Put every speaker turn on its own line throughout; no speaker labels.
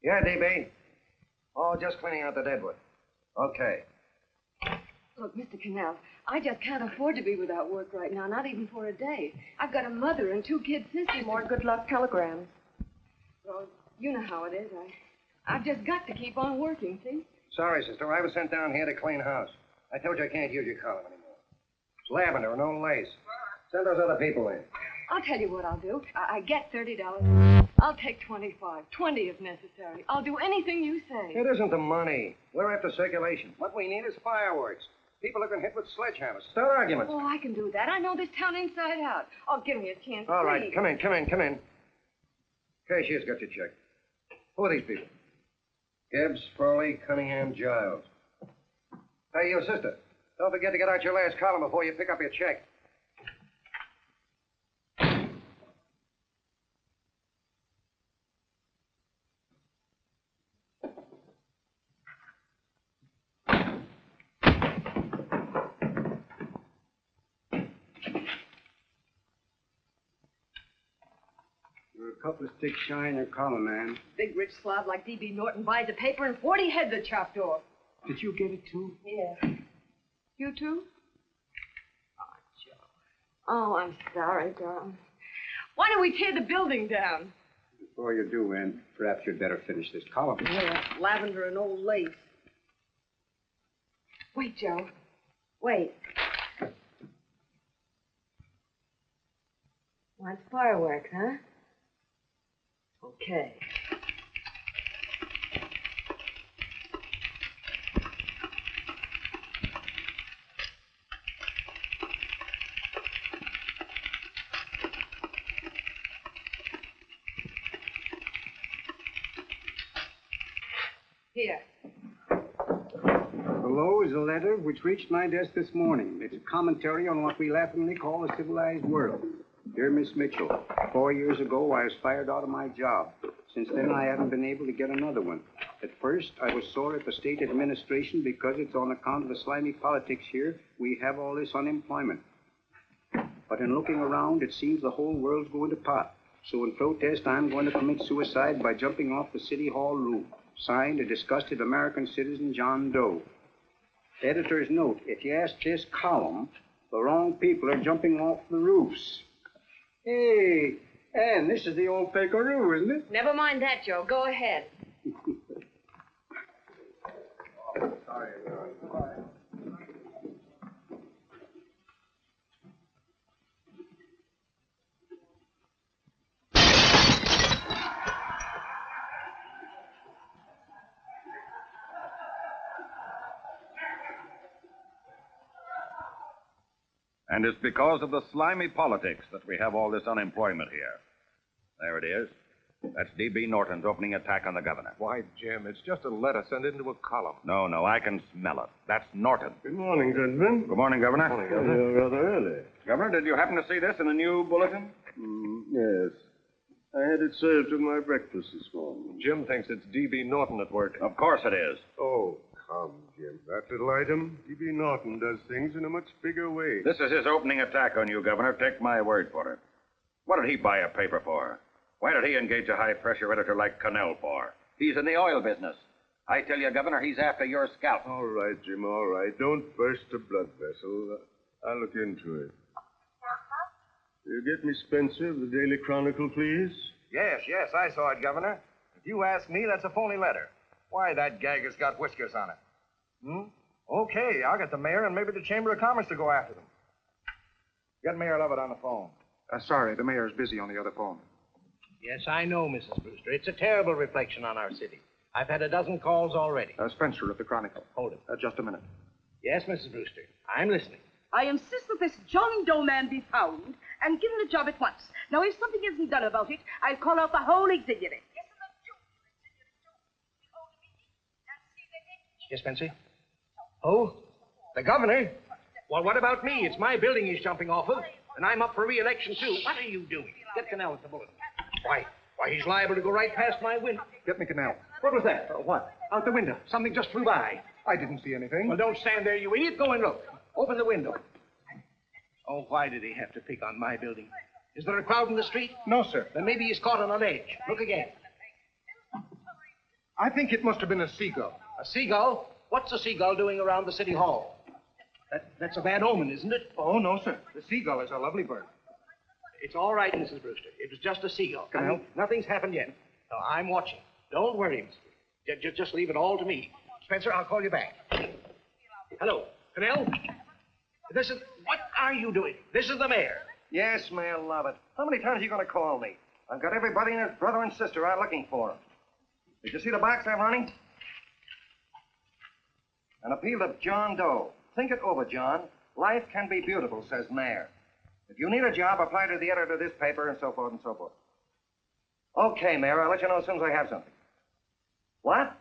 Yeah, DB. Oh, just cleaning out the deadwood. Okay.
Look, Mr. Cannell, I just can't afford to be without work right now, not even for a day. I've got a mother and 2 kid sisters.
More good luck telegrams.
Well, you know how it is. I've just got to keep on working, see?
Sorry, sister. I was sent down here to clean house. I told you I can't use your column anymore. It's lavender and no lace. Send those other people in.
I'll tell you what I'll do. I get $30. I'll take 25. 20 if necessary. I'll do anything you say.
It isn't the money. We're after circulation. What we need is fireworks. People have been hit with sledgehammers. Start arguments.
Oh, I can do that. I know this town inside out. Oh, give me a chance,
All right,
please.
come in. Cashier's got your check. Who are these people? Gibbs, Frawley, Cunningham, Giles. Hey, you sister. Don't forget to get out your last column before you pick up your check.
A couple of sticks shy in your column, man.
Big rich slob like D.B. Norton buys a paper and 40 heads are chopped off.
Did you get it, too?
Yeah. You too? Oh, Joe. Oh, I'm sorry, darling. Why don't we tear the building down?
Before you do, Ann, perhaps you'd better finish this column.
Yeah, lavender and old lace. Wait, Joe. Wait. Want fireworks, huh? Okay. Here.
Below is a letter which reached my desk this morning. It's a commentary on what we laughingly call the civilized world. Dear Miss Mitchell, 4 years ago, I was fired out of my job. Since then, I haven't been able to get another one. At first, I was sore at the state administration because it's on account of the slimy politics here we have all this unemployment. But in looking around, it seems the whole world's going to pot. So in protest, I'm going to commit suicide by jumping off the City Hall roof. Signed, a disgusted American citizen, John Doe. Editor's note, if you ask this column, the wrong people are jumping off the roofs. Hey, Ann, this is the old Pekaroo, isn't it?
Never mind that, Joe. Go ahead.
Sorry.
And it's because of the slimy politics that we have all this unemployment here. There it is. That's D.B. Norton's opening attack on the governor.
Why, Jim, it's just a letter sent into a column.
No, I can smell it. That's Norton.
Good morning, gentlemen.
Good morning, Governor.
Good morning, Governor. You're rather early.
Governor, did you happen to see this in the new bulletin?
Yes. I had it served with my breakfast this morning.
Jim thinks it's D.B. Norton at work.
Of course it is.
Oh, come, Jim. That little item, D.B. Norton does things in a much bigger way.
This is his opening attack on you, Governor. Take my word for it. What did he buy a paper for? Why did he engage a high-pressure editor like Cannell for? He's in the oil business. I tell you, Governor, he's after your scalp.
All right, Jim, all right. Don't burst a blood vessel. I'll look into it. You get me Spencer of the Daily Chronicle, please?
Yes, I saw it, Governor. If you ask me, that's a phony letter. Why, that gag has got whiskers on it. Okay, I'll get the mayor and maybe the Chamber of Commerce to go after them. Get Mayor Lovett on the phone.
Sorry, the mayor's busy on the other phone.
Yes, I know, Mrs. Brewster. It's a terrible reflection on our city. I've had a dozen calls already.
Spencer of the Chronicle.
Hold it.
Just a minute.
Yes, Mrs. Brewster. I'm listening.
I insist that this John Doe man be found and given a job at once. Now, if something isn't done about it, I'll call out the whole auxiliary.
Yes, Spencer? Oh? The governor? Well, what about me? It's my building he's jumping off of, and I'm up for re-election, too. What are you doing? Get Cannell at the bulletin. Why, he's liable to go right past my window.
Get me Cannell.
What was that?
What?
Out the window. Something just flew by.
I didn't see anything.
Well, don't stand there, you idiot. Go and look. Open the window. Oh, why did he have to pick on my building? Is there a crowd in the street?
No, sir.
Then maybe he's caught on a ledge. Look again.
I think it must have been a seagull.
A seagull? What's a seagull doing around the city hall? That's a bad omen, isn't it?
Oh, no, sir. The seagull is a lovely bird.
It's all right, Mrs. Brewster. It was just a seagull.
Can I help?
Nothing's happened yet. No, I'm watching. Don't worry, Mr. Just leave it all to me. Spencer, I'll call you back. Hello, Canell? What are you doing? This is the mayor.
Yes, Mayor Lovett. How many times are you going to call me? I've got everybody and his brother and sister out looking for him. Did you see the box I'm running? An appeal to John Doe. Think it over, John. Life can be beautiful, says Mayor. If you need a job, apply to the editor of this paper, and so forth and so forth. Okay, Mayor, I'll let you know as soon as I have something. What?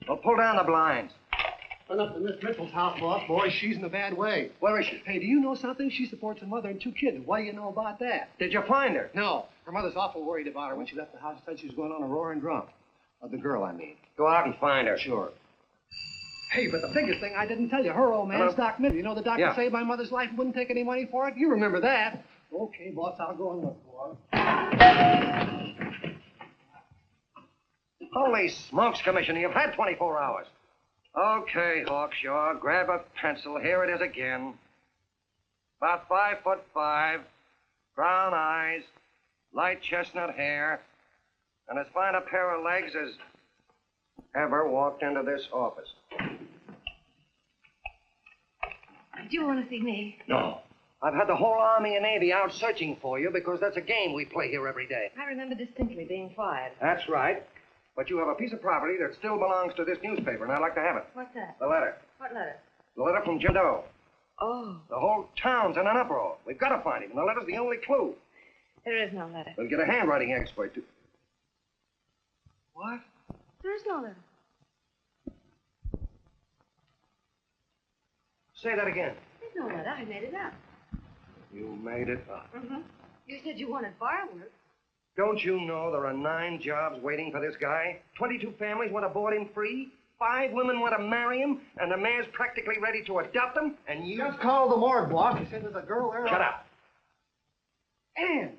Well, pull down the blinds.
Went up to Miss Mitchell's house, boss. Boy, she's in a bad way.
Where is she?
Hey, do you know something? She supports a mother and 2 kids. What do you know about that?
Did you find her?
No. Her mother's awful worried about her. When she left the house, said she was going on a roaring drunk. The girl, I mean.
Go out and find her.
Sure. Hey, but the biggest thing I didn't tell you, her old man's Doc Miller. You know the doctor saved my mother's life and wouldn't take any money for it? You remember that. Okay, boss, I'll go and look for her.
Holy smokes, Commissioner, you've had 24 hours. Okay, Hawkshaw, grab a pencil. Here it is again. About 5'5", brown eyes, light chestnut hair, and as fine a pair of legs as ever walked into this office.
Do you want to see me?
No. I've had the whole Army and Navy out searching for you because that's a game we play here every day.
I remember distinctly being fired.
That's right. But you have a piece of property that still belongs to this newspaper, and I'd like to have it.
What's that?
The letter.
What letter?
The letter from John Doe.
Oh.
The whole town's in an uproar. We've got to find him, and the letter's the only clue.
There is no letter.
We'll get a handwriting expert to... What?
There is no letter.
Say that again.
There's no letter. I made it up.
You made it up.
Mm-hmm. You said you wanted fireworks.
Don't you know there are 9 jobs waiting for this guy? 22 families want to board him free. 5 women want to marry him, and the mayor's practically ready to adopt him, and you...
Just call the morgue, boss. He said there's a girl there.
Shut up.
Ann,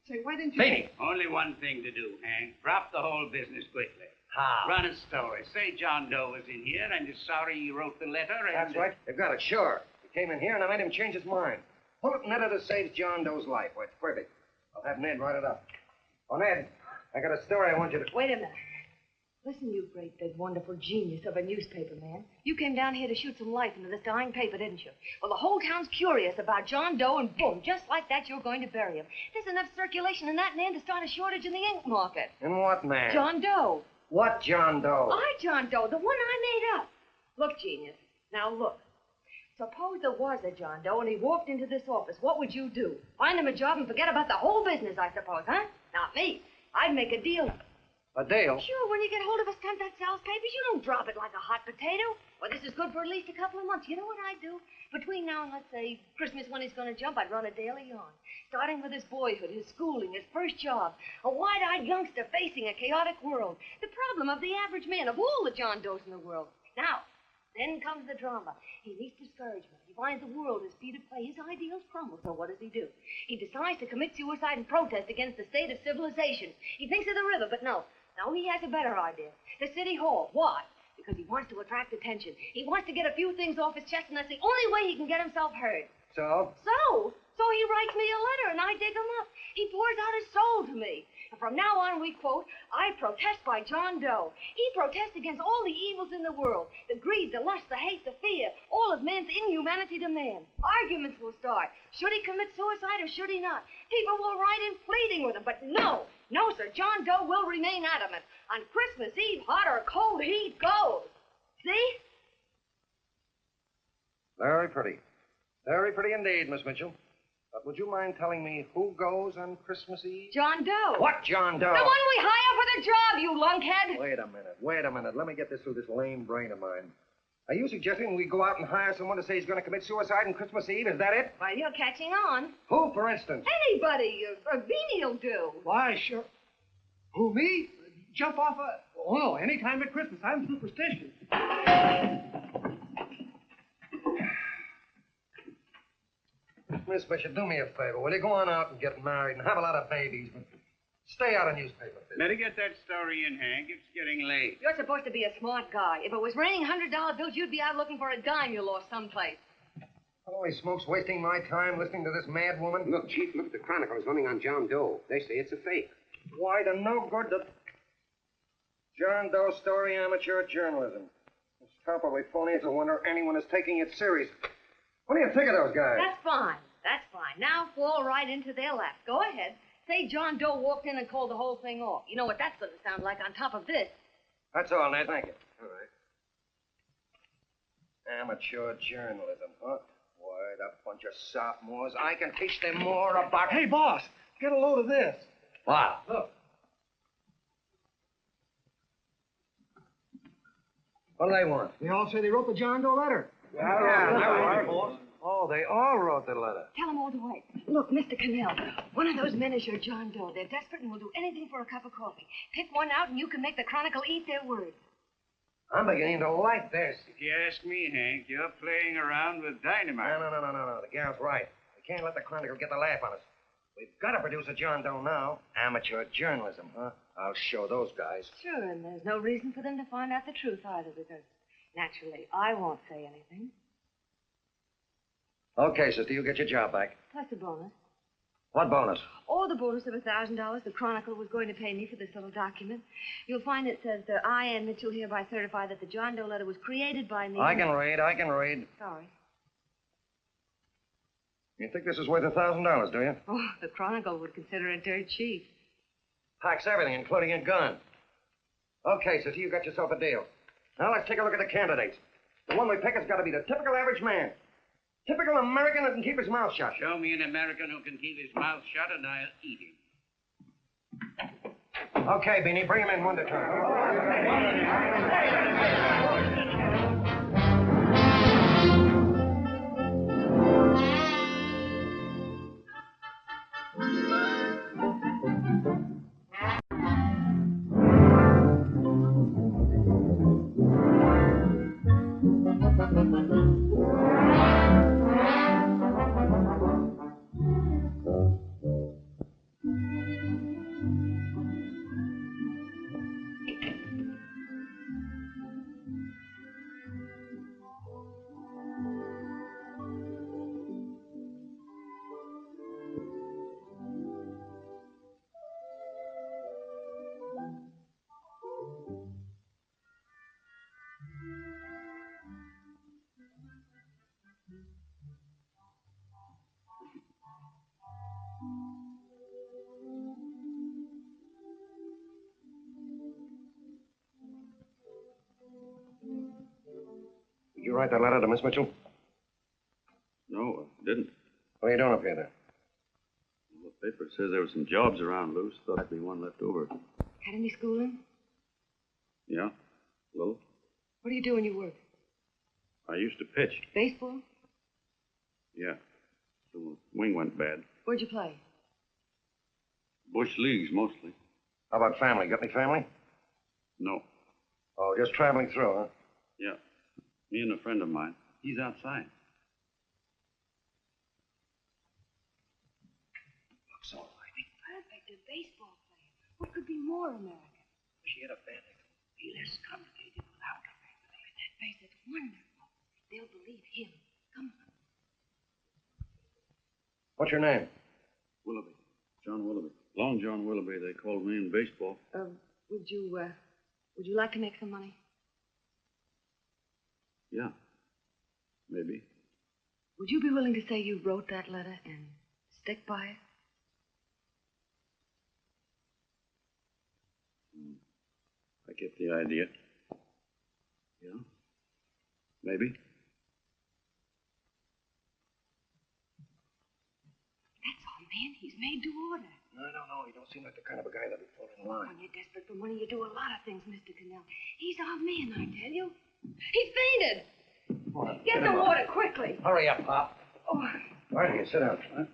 say, why didn't you...
Feeney.
Only one thing to do, Hank. Drop the whole business quickly.
How?
Run a story. Say John Doe was in here and is sorry he wrote the letter and...
That's right. They've got it, sure. He came in here, and I made him change his mind. Pull it, Ned, to save John Doe's life. Well, it's perfect. I'll have Ned write it up. Oh, Ned, I got a story I want you to...
Wait a minute. Listen, you great, big, wonderful genius of a newspaper man. You came down here to shoot some life into this dying paper, didn't you? Well, the whole town's curious about John Doe, and boom, just like that, you're going to bury him. There's enough circulation in that man to start a shortage in the ink market.
In what man?
John Doe.
What John Doe?
John Doe, the one I made up. Look, genius. Now, look. Suppose there was a John Doe and he walked into this office. What would you do? Find him a job and forget about the whole business, I suppose, huh? Not me. I'd make a deal.
A deal?
Sure, when you get hold of a stunt that sells papers, you don't drop it like a hot potato. Well, this is good for at least a couple of months. You know what I'd do? Between now and, let's say, Christmas when he's going to jump, I'd run a daily yarn. Starting with his boyhood, his schooling, his first job. A wide-eyed youngster facing a chaotic world. The problem of the average man, of all the John Does in the world. Now, then comes the drama. He meets discouragement. He finds the world is free to play. His ideals crumble, so what does he do? He decides to commit suicide and protest against the state of civilization. He thinks of the river, but no. No, he has a better idea. The city hall. Why? Because he wants to attract attention. He wants to get a few things off his chest, and that's the only way he can get himself heard.
So?
So he writes me a letter, and I dig him up. He pours out his soul to me. And from now on, we quote, I protest by John Doe. He protests against all the evils in the world. The greed, the lust, the hate, the fear. All of man's inhumanity to man. Arguments will start. Should he commit suicide or should he not? People will write in pleading with him, but no. No, sir, John Doe will remain adamant. On Christmas Eve, hot or cold, he goes. See?
Very pretty. Very pretty indeed, Miss Mitchell. But would you mind telling me who goes on Christmas Eve?
John Doe.
What John Doe?
The one we hire for the job, you lunkhead.
Wait a minute. Let me get this through this lame brain of mine. Are you suggesting we go out and hire someone to say he's going to commit suicide on Christmas Eve? Is that it?
Well, you're catching on.
Who, for instance?
Anybody. Beanie'll do.
Why, sure. Who, me? Jump off a... Oh, no, any time at Christmas. I'm superstitious.
Miss Bishop, do me a favor. Will you go on out and get married and have a lot of babies, but
Stay out of newspaper business.
Better get that story in, Hank. It's getting late.
You're supposed to be a smart guy. If it was raining $100 bills, you'd be out looking for a dime you lost someplace.
Holy smokes, wasting my time listening to this mad woman.
Look, Chief, look at the Chronicles running on John Doe. They say it's a fake.
Why, the no good to... John Doe story, amateur journalism. It's probably phony. It's a wonder anyone is taking it serious. What do you think of those guys?
That's fine. That's fine. Now fall right into their laps. Go ahead. Say John Doe walked in and called the whole thing off. You know what that's going to sound like on top of this.
That's all, Ned. Thank you. All right. Amateur journalism, huh? Why, that bunch of sophomores. I can teach them more about...
Hey, boss, get a load of this.
What?
Look.
What do they want?
They all say they wrote the John Doe letter.
Yeah, boss. Oh, they all wrote the letter.
Tell them all to wait. Look, Mr. Cannell, one of those men is your John Doe. They're desperate and will do anything for a cup of coffee. Pick one out and you can make the Chronicle eat their words.
I'm beginning to like this.
If you ask me, Hank, you're playing around with dynamite.
No. The gal's right. We can't let the Chronicle get the laugh on us. We've got to produce a John Doe now. Amateur journalism, huh? I'll show those guys.
Sure, and there's no reason for them to find out the truth either, because naturally I won't say anything.
Okay, sister, you get your job back.
Plus a bonus.
What bonus?
Or the bonus of $1,000 the Chronicle was going to pay me for this little document. You'll find it says that I, Ann Mitchell, hereby certify that the John Doe letter was created by me.
I can read.
Sorry.
You think this is worth $1,000, do you?
Oh, the Chronicle would consider it dirt cheap.
Packs everything, including a gun. Okay, sister, you got yourself a deal. Now let's take a look at the candidates. The one we pick has got to be the typical average man. Typical American that can keep his mouth shut.
Show me an American who can keep his mouth shut and I'll eat him.
Okay, Beanie, bring him in one at a time. Did you write that letter to Miss Mitchell?
No, I didn't.
What are you doing up here, then?
The paper says there were some jobs around loose. Thought there'd be one left over.
Had any schooling?
Yeah, a little.
What do you do when you work?
I used to pitch.
Baseball?
Yeah. So the wing went bad.
Where'd you play?
Bush leagues, mostly.
How about family? Got any family?
No.
Oh, just traveling through, huh?
Yeah. Me and a friend of mine. He's outside.
Looks all right.
Perfect, a baseball player. What could be more American?
She had a family. Be less complicated without a family.
But that face is wonderful. They'll believe him. Come on.
What's your name?
Willoughby. John Willoughby. Long John Willoughby, they called me in baseball.
Would you like to make some money?
Yeah. Maybe.
Would you be willing to say you wrote that letter and stick by it?
I get the idea. Yeah. Maybe.
That's all, man. He's made to order.
I don't know. He don't seem like the kind of a guy that'll fall in line.
When you're desperate for money, you do a lot of things, Mr. Cannell. He's our man, I tell you. He's fainted. Get the water quickly.
Hurry up, Pop.
Oh.
All right, you sit down. Huh?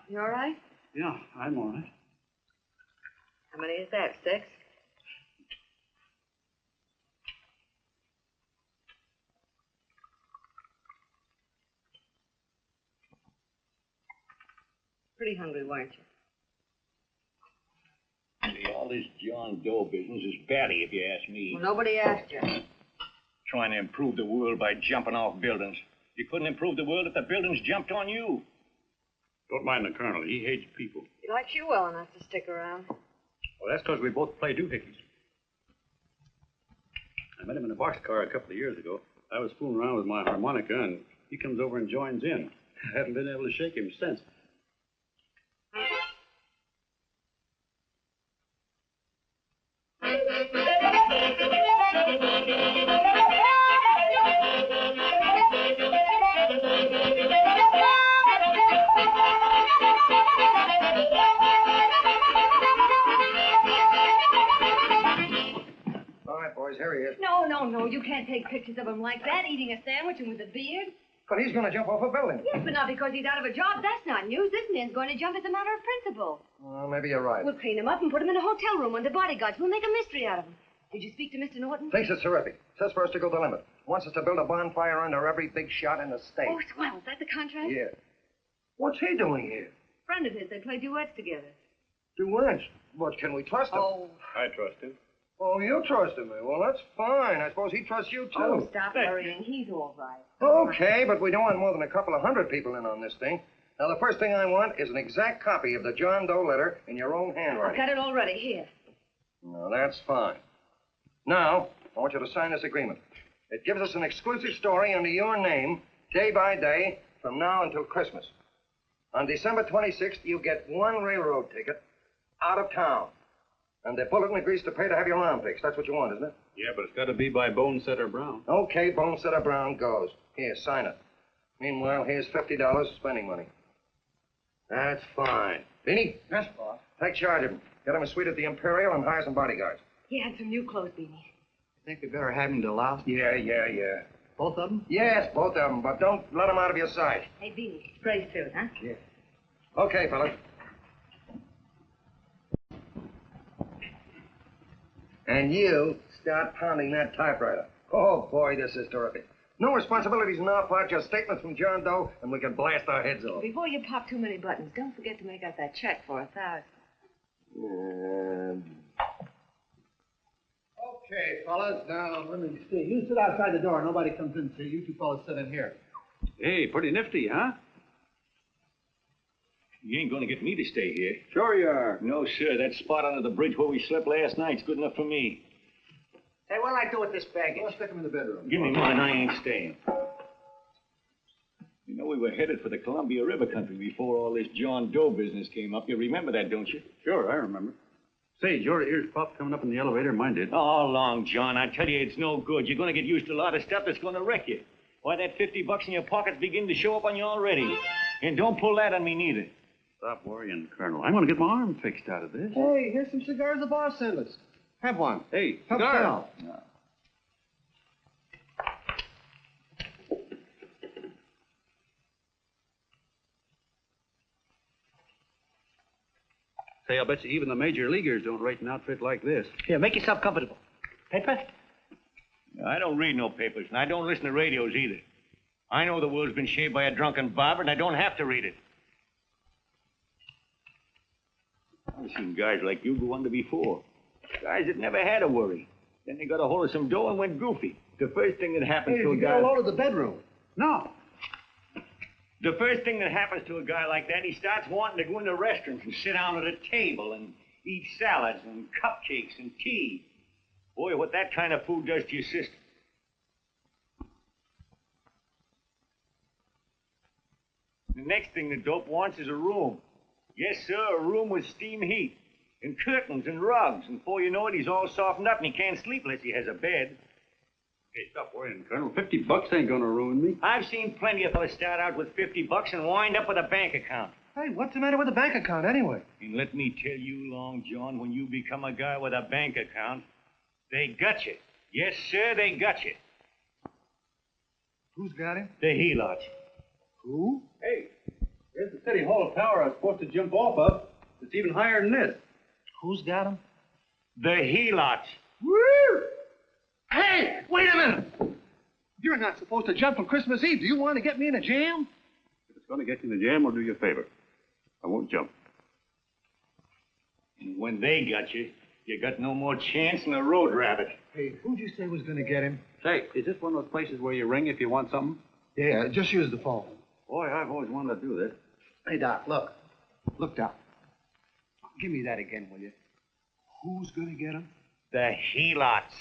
You all right?
Yeah, I'm all right.
How many is that, 6? Pretty hungry, weren't you?
this John Doe business is batty, if you ask me.
Well, nobody asked you.
Trying to improve the world by jumping off buildings. You couldn't improve the world if the buildings jumped on you.
Don't mind the colonel. He hates people.
He likes you well enough to stick around.
Well, that's because we both play doohickeys. I met him in a boxcar a couple of years ago. I was fooling around with my harmonica, and he comes over and joins in. I haven't been able to shake him since.
Here he is.
No, you can't take pictures of him like that, eating a sandwich and with a beard.
But he's going to jump off a building.
Yes, but not because he's out of a job. That's not news. This man's going to jump as a matter of principle.
Well, maybe you're right.
We'll clean him up and put him in a hotel room under bodyguards. We'll make a mystery out of him. Did you speak to Mr. Norton?
Thinks it's terrific. Says for us to go the limit. Wants us to build a bonfire under every big shot in the state.
Oh, swell. Is that the contract?
Yeah. What's he doing here?
Friend of his. They play duets together.
Duets? But can we trust him?
Oh.
I trust him.
Oh, you trusted me. Well, that's fine. I suppose he trusts you, too.
Oh, stop worrying. He's all right.
Okay, but we don't want more than a couple of hundred people in on this thing. Now, the first thing I want is an exact copy of the John Doe letter in your own handwriting.
I've got it already. Here.
No, that's fine. Now, I want you to sign this agreement. It gives us an exclusive story under your name, day by day, from now until Christmas. On December 26th, you get one railroad ticket out of town. And the bulletin agrees to pay to have your arm fixed. That's what you want, isn't it?
Yeah, but it's got to be by Bonesetter Brown.
Okay, Bonesetter Brown goes. Here, sign it. Meanwhile, here's $50 spending money. That's fine. Beanie?
Yes, boss.
Take charge of him. Get him a suite at the Imperial and hire some bodyguards.
He had some new clothes, Beanie.
Think we better have him deloused?
Yeah.
Both of them?
Yes, both of them, but don't let them out of your sight.
Hey, Beanie, Gray's suit, huh?
Yeah. Okay, fellas. And you start pounding that typewriter. Oh, boy, this is terrific. No responsibilities on our part, just statements from John Doe, and we can blast our heads off.
Before you pop too many buttons, don't forget to make out that check for $1,000.
Okay, fellas, now, let me see. You sit outside the door. Nobody comes in, see? You two fellas sit in here.
Hey, pretty nifty, huh?
You ain't going to get me to stay here.
Sure you are.
No, sir. That spot under the bridge where we slept last night's good enough for me.
Hey, what'll I do with this baggage?
Let's stick him in the bedroom.
Give me mine. I ain't staying. You know, we were headed for the Columbia River country before all this John Doe business came up. You remember that, don't you?
Sure, I remember. Say, your ears popped coming up in the elevator. Mine did.
All along, John. I tell you, it's no good. You're going to get used to a lot of stuff that's going to wreck you. Why, that $50 in your pocket's beginning to show up on you already. And don't pull that on me, neither.
Stop worrying, Colonel. I'm going to get my arm fixed out of this.
Hey, here's some cigars the boss sent us. Have one.
Hey,
Help
cigar.
sell.
No. Say, I'll bet you even the major leaguers don't rate an outfit like this.
Here, make yourself comfortable. Paper?
I don't read no papers, and I don't listen to radios either. I know the world's been shaped by a drunken barber, and I don't have to read it. I've seen guys like you go under before. Guys that never had a worry. Then they got a hold of some dough and went goofy. The first thing that happens
Hey,
to a
you
guy...
got a load of the bedroom.
No.
The first thing that happens to a guy like that, he starts wanting to go into restaurants and sit down at a table and eat salads and cupcakes and tea. Boy, what that kind of food does to your system. The next thing the dope wants is a room. Yes, sir, a room with steam heat and curtains and rugs. And before you know it, he's all softened up and he can't sleep unless he has a bed.
Hey, stop worrying, Colonel. $50 ain't going to ruin me.
I've seen plenty of fellas start out with $50 and wind up with a bank account.
Hey, what's the matter with the bank account anyway?
And let me tell you, Long John, when you become a guy with a bank account, they got you. Yes, sir, they got you.
Who's got him?
The helots.
Who?
Hey, there's the City Hall tower I was supposed to jump off of. It's even higher than this.
Who's got him?
The helots.
Woo! Hey, wait a minute! You're not supposed to jump on Christmas Eve. Do you want to get me in a jam?
If it's going to get you in the jam, I'll do you a favor. I won't jump.
And when they got you, You got no more chance than a road rabbit.
Hey, who'd you say was going to get him?
Say, is this one of those places where you ring if you want something?
Yeah, just use the phone.
Boy, I've always wanted to do this.
Hey, Doc, look. Look, Doc. Give me that again, will you? Who's going to get him?
The helots.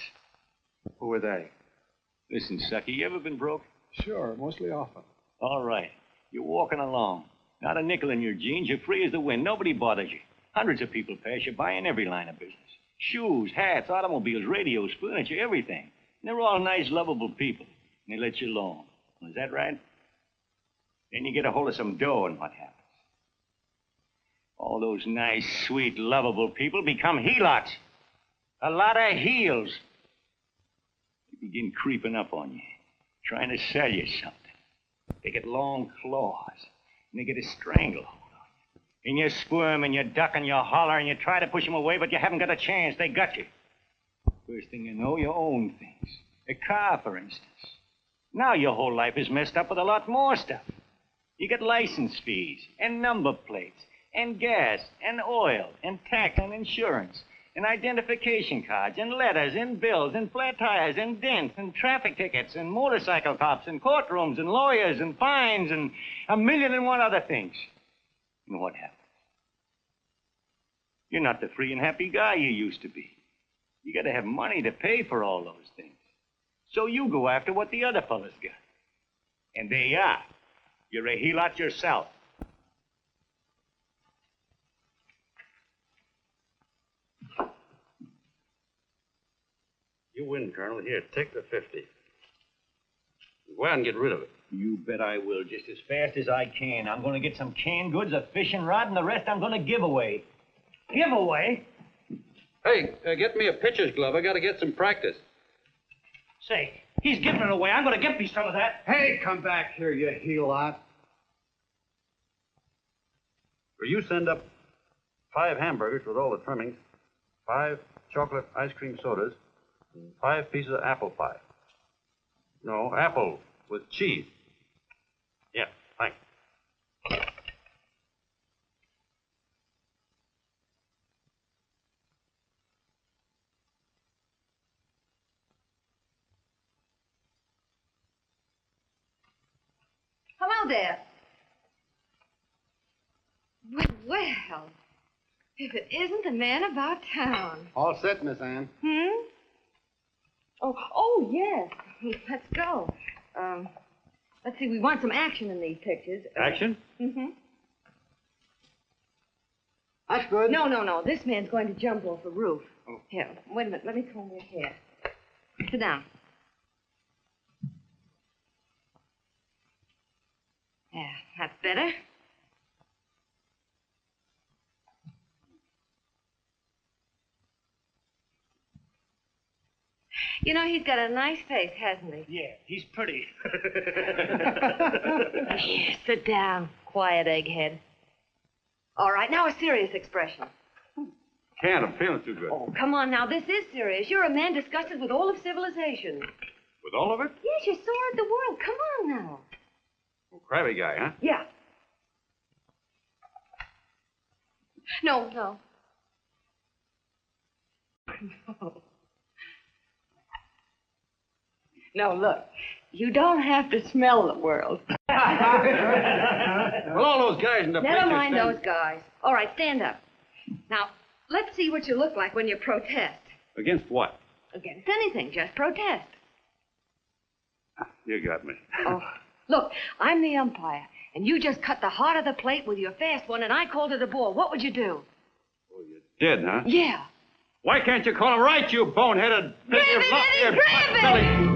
Who are they?
Listen, Sucky, you ever been broke?
Sure, mostly often.
All right. You're walking along. Not a nickel in your jeans. You're free as the wind. Nobody bothers you. Hundreds of people pass you by in every line of business. Shoes, hats, automobiles, radios, furniture, everything. And they're all nice, lovable people. And they let you alone. Is that right? Then you get a hold of some dough, and what happens? All those nice, sweet, lovable people become helots. A lot of heels. They begin creeping up on you, trying to sell you something. They get long claws, and they get a stranglehold on you. And you squirm, and you duck, and you holler, and you try to push them away, but you haven't got a chance. They got you. First thing you know, you own things. A car, for instance. Now your whole life is messed up with a lot more stuff. You get license fees, and number plates, and gas, and oil, and tax, and insurance, and identification cards, and letters, and bills, and flat tires, and dents, and traffic tickets, and motorcycle cops, and courtrooms, and lawyers, and fines, and 1,000,001 other things. And what happens? You're not the free and happy guy you used to be. You got to have money to pay for all those things. So you go after what the other fellas got. And there you are. You're a helot yourself.
You win, Colonel. Here, take the 50. Go out and get rid of it.
You bet I will, just as fast as I can. I'm going to get some canned goods, a fishing rod, and the rest I'm going to give away. Give away?
Hey, get me a pitcher's glove. I got to get some practice.
Say, he's giving it away. I'm going to get me some of that.
Hey, come back here, you helot.
Will you send up 5 hamburgers with all the trimmings, 5 chocolate ice cream sodas, and 5 pieces of apple pie? No, apple with cheese. Yeah, thanks.
Hello there. Well, if it isn't the man about town.
All set, Miss Anne.
Oh, yes. Let's go. Let's see, we want some action in these pictures.
Action?
Mm-hmm.
That's good.
No. This man's going to jump off a roof. Oh. Here, wait a minute. Let me comb your hair. Sit down. Yeah, that's better. You know, he's got a nice face, hasn't he?
Yeah, he's pretty.
Here, sit down. Quiet, egghead. All right, now a serious expression.
Can't. I'm feeling too good.
Oh, come on now. This is serious. You're a man disgusted with all of civilization.
With all of it?
Yes, you saw the world. Come on now.
Oh, crabby guy, huh?
Yeah. No. No, look. You don't have to smell the world.
Well, all those guys in the
Never
picture
mind
stand...
those guys. All right, stand up. Now, let's see what you look like when you protest.
Against what?
Against anything. Just protest.
You got me.
Oh, look, I'm the umpire, and you just cut the heart of the plate with your fast one, and I called it a ball. What would you do?
Oh, you did, huh?
Yeah.
Why can't you call him right, you boneheaded...
Grab it, Eddie, grab it!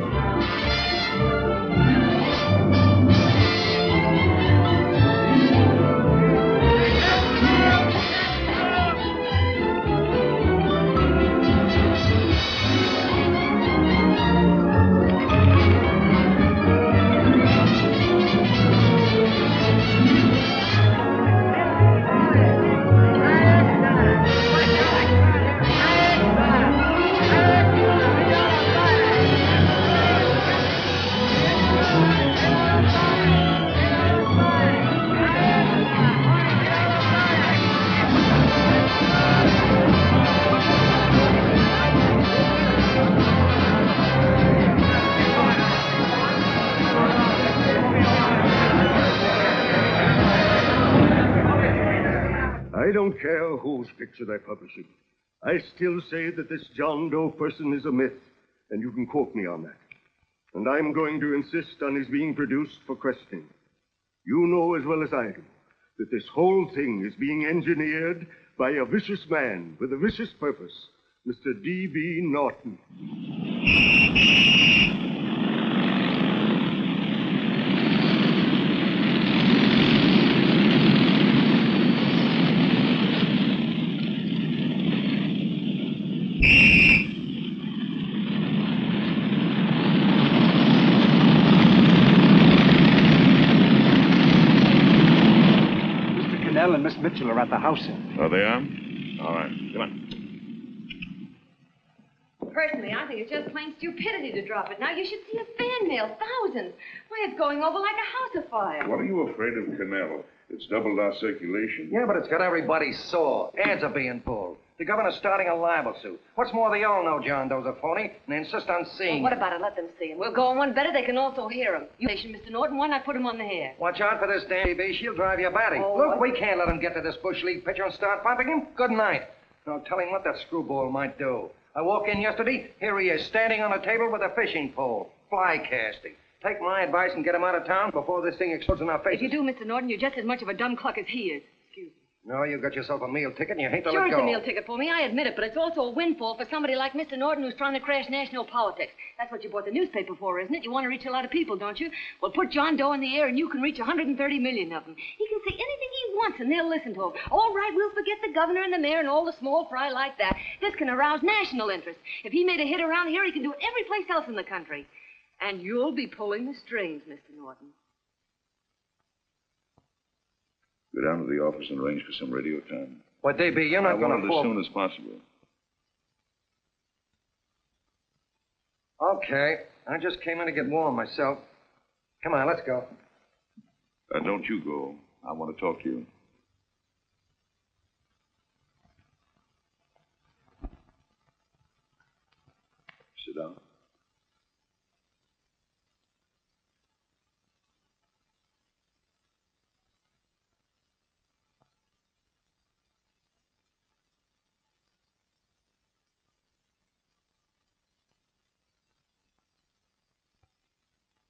I don't care whose picture they're publishing. I still say that this John Doe person is a myth, and you can quote me on that. And I'm going to insist on his being produced for questioning. You know as well as I do that this whole thing is being engineered by a vicious man with a vicious purpose, Mr. D.B. Norton.
And Miss Mitchell are at the house, sir.
Oh, they are? All right. Come on.
Personally, I think it's just plain stupidity to drop it. Now, you should see a fan mail, thousands. Why, it's going over like a house afire.
What are you afraid of, Canal? It's doubled our circulation.
Yeah, but it's got everybody sore. Ads are being pulled. The governor's starting a libel suit. What's more, they all know John Doe's a phony, and they insist on seeing
Well, what
him.
about it? Let them see him. We'll go on one better. They can also hear him. You, Mr. Norton, why not put him on the hair?
Watch out for this damn DB. She'll drive you batty.
Oh,
Look,
what?
we can't let him get to this Bush League pitcher and start pumping him. Good night. Now, tell him what that screwball might do. I walk in yesterday, here he is, standing on a table with a fishing pole, fly casting. Take my advice and get him out of town before this thing explodes in our faces.
If you do, Mr. Norton, you're just as much of a dumb cluck as he is. Excuse me.
No, you got yourself a meal ticket and you hate to
Sure,
let
it's
go.
a meal ticket for me, I admit it, but it's also a windfall for somebody like Mr. Norton who's trying to crash national politics. That's what you bought the newspaper for, isn't it? You want to reach a lot of people, don't you? Well, put John Doe in the air and you can reach 130 million of them. He can say anything he wants and they'll listen to him. All right, we'll forget the governor and the mayor and all the small fry like that. This can arouse national interest. If he made a hit around here, he can do it every place else in the country. And you'll be pulling the strings, Mr. Norton.
Go down to the office and arrange for some radio time.
Well, DB, you're not going
I want
to
it as soon as possible.
Okay. I just came in to get warm myself. Come on, let's go.
Don't you go. I want to talk to you. Sit down.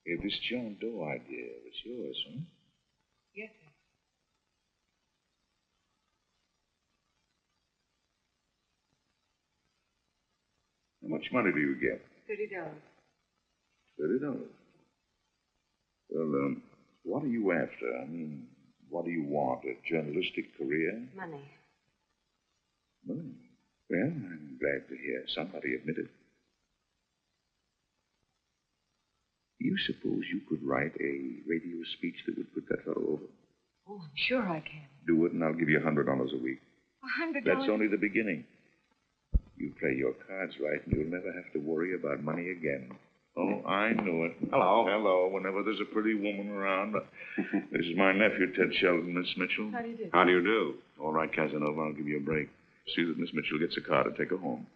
Hey, this John Doe idea was yours, huh?
Yes, sir.
How much money do you get?
$30.
$30. Well, what are you after? I mean, what do you want? A journalistic career?
Money.
Money? Well, I'm glad to hear somebody admit it. Do you suppose you could write a radio speech that would put that fellow over?
Oh, I'm sure I can.
Do it, and I'll give you $100 a week.
$100?
That's only the beginning. You play your cards right, and you'll never have to worry about money again. Oh, I knew it.
Hello.
Hello. Whenever there's a pretty woman around. This is my nephew, Ted Sheldon, Miss Mitchell.
How do you do?
How do you do?
All right, Casanova, I'll give you a break. See that Miss Mitchell gets a car to take her home.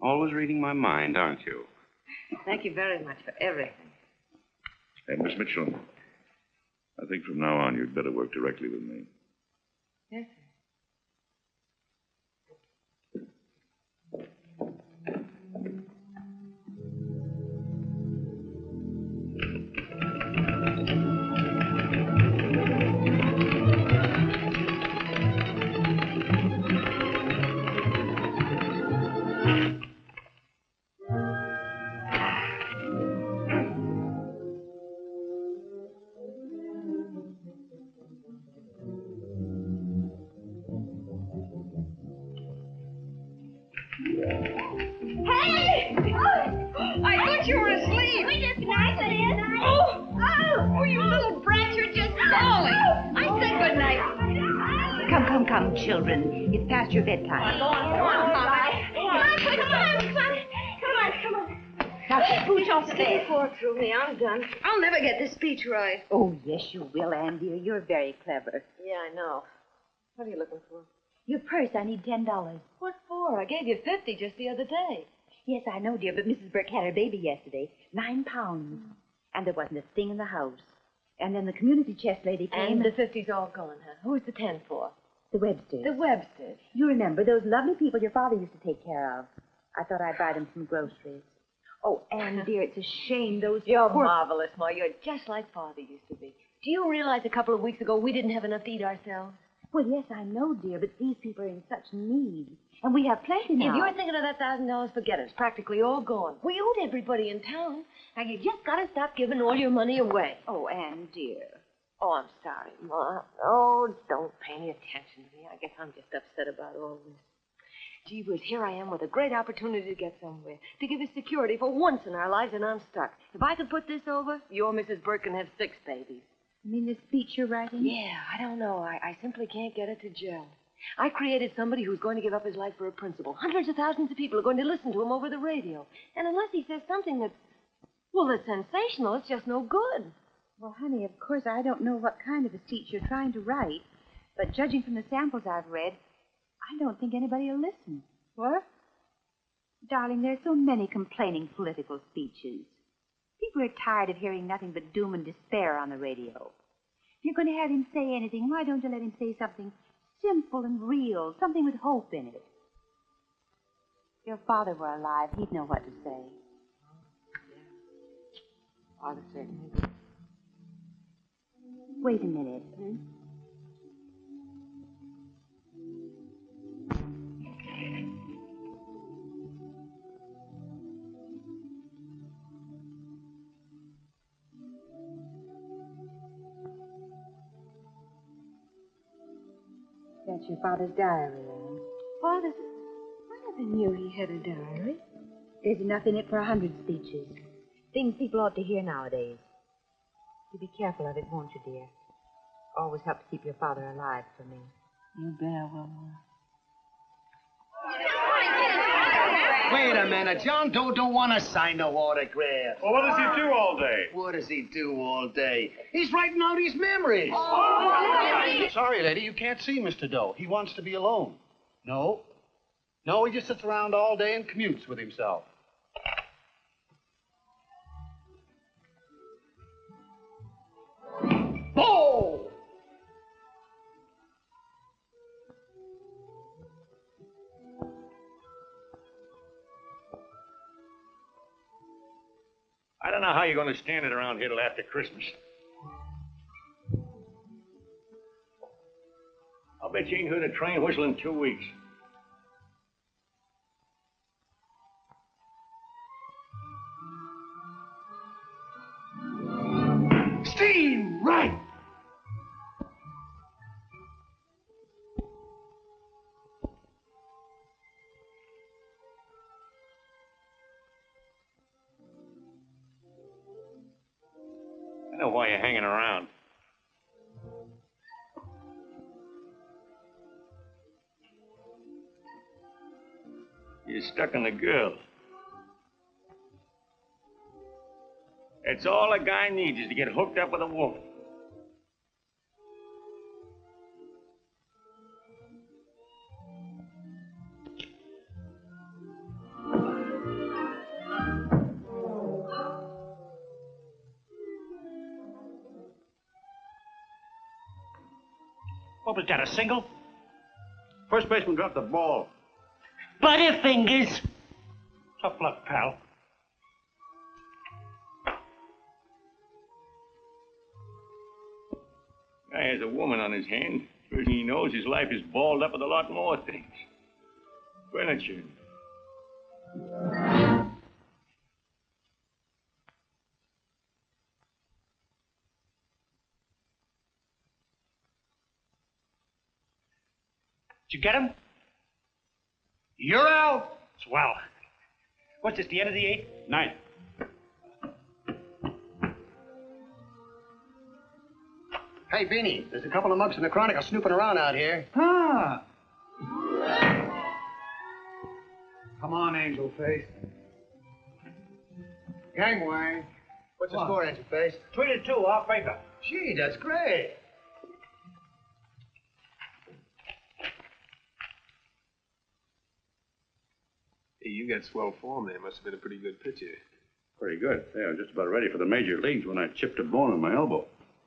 Always reading my mind, aren't you?
Thank you very much for everything.
And Miss Mitchell, I think from now on you'd better work directly with me.
Yes, sir. Hey! Oh, I thought you were asleep.
We just nice it is.
Oh, you little brat, you're just falling. I said good night.
Come, children. It's past your bedtime.
Go on, Mama.
Come on. Now, scooch off the bed.
Poor through me, I'm done. I'll never get this speech right.
Oh, yes, you will, Ann, dear. You're very clever.
Yeah, I know. What are you looking for?
Your purse, I need $10.
What for? I gave you 50 just the other day.
Yes, I know, dear, but Mrs. Burke had her baby yesterday. 9 pounds. And there wasn't a thing in the house. And then the community chest lady came.
And the 50's all gone, huh? Who's the 10 for?
The Websters.
The Websters.
You remember those lovely people your father used to take care of. I thought I'd buy them some groceries. Oh, Anne, dear, it's a shame those
You're
poor...
marvelous, Ma. You're just like Father used to be. Do you realize a couple of weeks ago we didn't have enough to eat ourselves?
Well, yes, I know, dear, but these people are in such need. And we have plenty now.
If you're thinking of that $1,000, forget it. It's practically all gone. We owed everybody in town. Now, you just got to stop giving all your money away.
Oh, Anne, dear.
Oh, I'm sorry, Ma. Oh, don't pay any attention to me. I guess I'm just upset about all this. Gee whiz, here I am with a great opportunity to get somewhere, to give us security for once in our lives, and I'm stuck. If I could put this over, your Mrs. Burke can have 6 babies.
You mean the speech you're writing?
Yeah, I don't know. I simply can't get it to gel. I created somebody who's going to give up his life for a principle. Hundreds of thousands of people are going to listen to him over the radio. And unless he says something that's sensational, it's just no good.
Well, honey, of course, I don't know what kind of a speech you're trying to write, but judging from the samples I've read, I don't think anybody will listen.
What?
Darling, there are so many complaining political speeches. People are tired of hearing nothing but doom and despair on the radio. If you're going to have him say anything, why don't you let him say something simple and real, something with hope in it? If your father were alive, he'd know what to say.
Father certainly would.
Wait a minute.
That's your father's diary, Anne. Father's... I never knew he had a diary.
There's enough in it for 100 speeches. Things people ought to hear nowadays. You be careful of it, won't you, dear? Always help to keep your father alive for me.
You bet I will.
Wait a minute. John Doe don't want to sign no autograph.
Well, what does he do all day?
What does he do all day? He's writing out his memories.
Sorry, lady, you can't see Mr. Doe. He wants to be alone. No, he just sits around all day and commutes with himself. Oh!
I don't know how you're going to stand it around here till after Christmas. I'll bet you ain't heard a train whistle in 2 weeks.
Steam, right!
I know why you're hanging around. You're stuck on the girl. That's all a guy needs is to get hooked up with a woman.
What was that, a single?
First baseman dropped the ball.
Butterfingers. Tough luck, pal.
Guy has a woman on his hand. First thing he knows, his life is balled up with a lot more things. Furniture.
Did you get him?
You're out.
Swell. What's this, the end of the 8th?
9th.
Hey, Beanie, there's a couple of mugs from the Chronicle snooping around out here.
Ah! Come on, Angel Face. Gangway.
What's the score, Angel Face?
3-2, off paper.
Gee, that's great.
Hey, you got swell form there. Must have been a pretty good pitcher.
Pretty good. Yeah, I was just about ready for the major leagues when I chipped a bone in my elbow.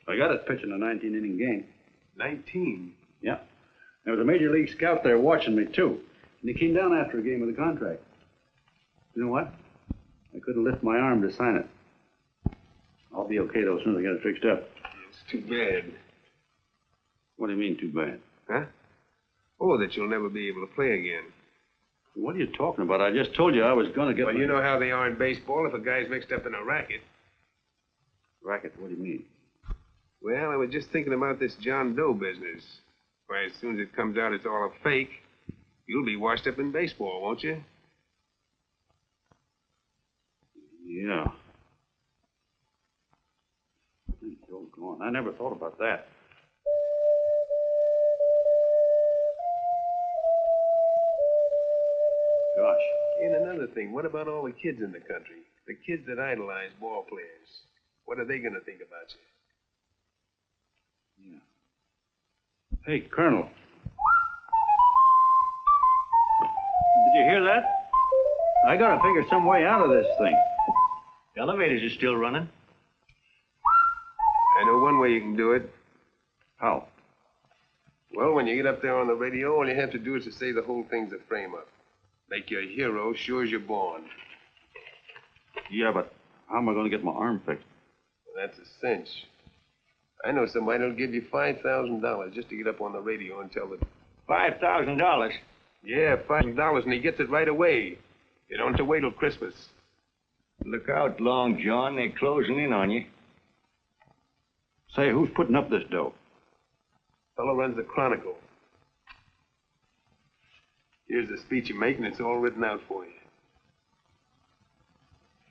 I got it pitching a 19-inning game.
19?
Yeah. There was a major league scout there watching me, too. And he came down after a game with a contract. You know what? I couldn't lift my arm to sign it. I'll be okay, though, as soon as I get it fixed up.
It's too bad.
What do you mean, too bad?
Huh? Oh, that you'll never be able to play again.
What are you talking about? I just told you I was going to get...
Well, you know how they are in baseball if a guy's mixed up in a racket.
Racket? What do you mean?
Well, I was just thinking about this John Doe business. Why, as soon as it comes out it's all a fake, you'll be washed up in baseball, won't you?
Yeah. Go on. I never thought about that. Gosh.
And another thing, what about all the kids in the country? The kids that idolize ball players. What are they going to think about you?
Yeah. Hey, Colonel. Did you hear that? I got to figure some way out of this thing.
The elevators are still running.
I know one way you can do it.
How?
Well, when you get up there on the radio, all you have to do is to say the whole thing's a frame-up. Make you a hero sure as you're born.
Yeah, but how am I going to get my arm fixed?
Well, that's a cinch. I know somebody who'll give you $5,000 just to get up on the radio and tell the...
$5,000?
Yeah, $5,000, and he gets it right away. You don't have to wait till Christmas.
Look out, Long John. They're closing in on you.
Say, who's putting up this dough?
Fellow runs the Chronicle. Here's the speech you make, and it's all written out for you.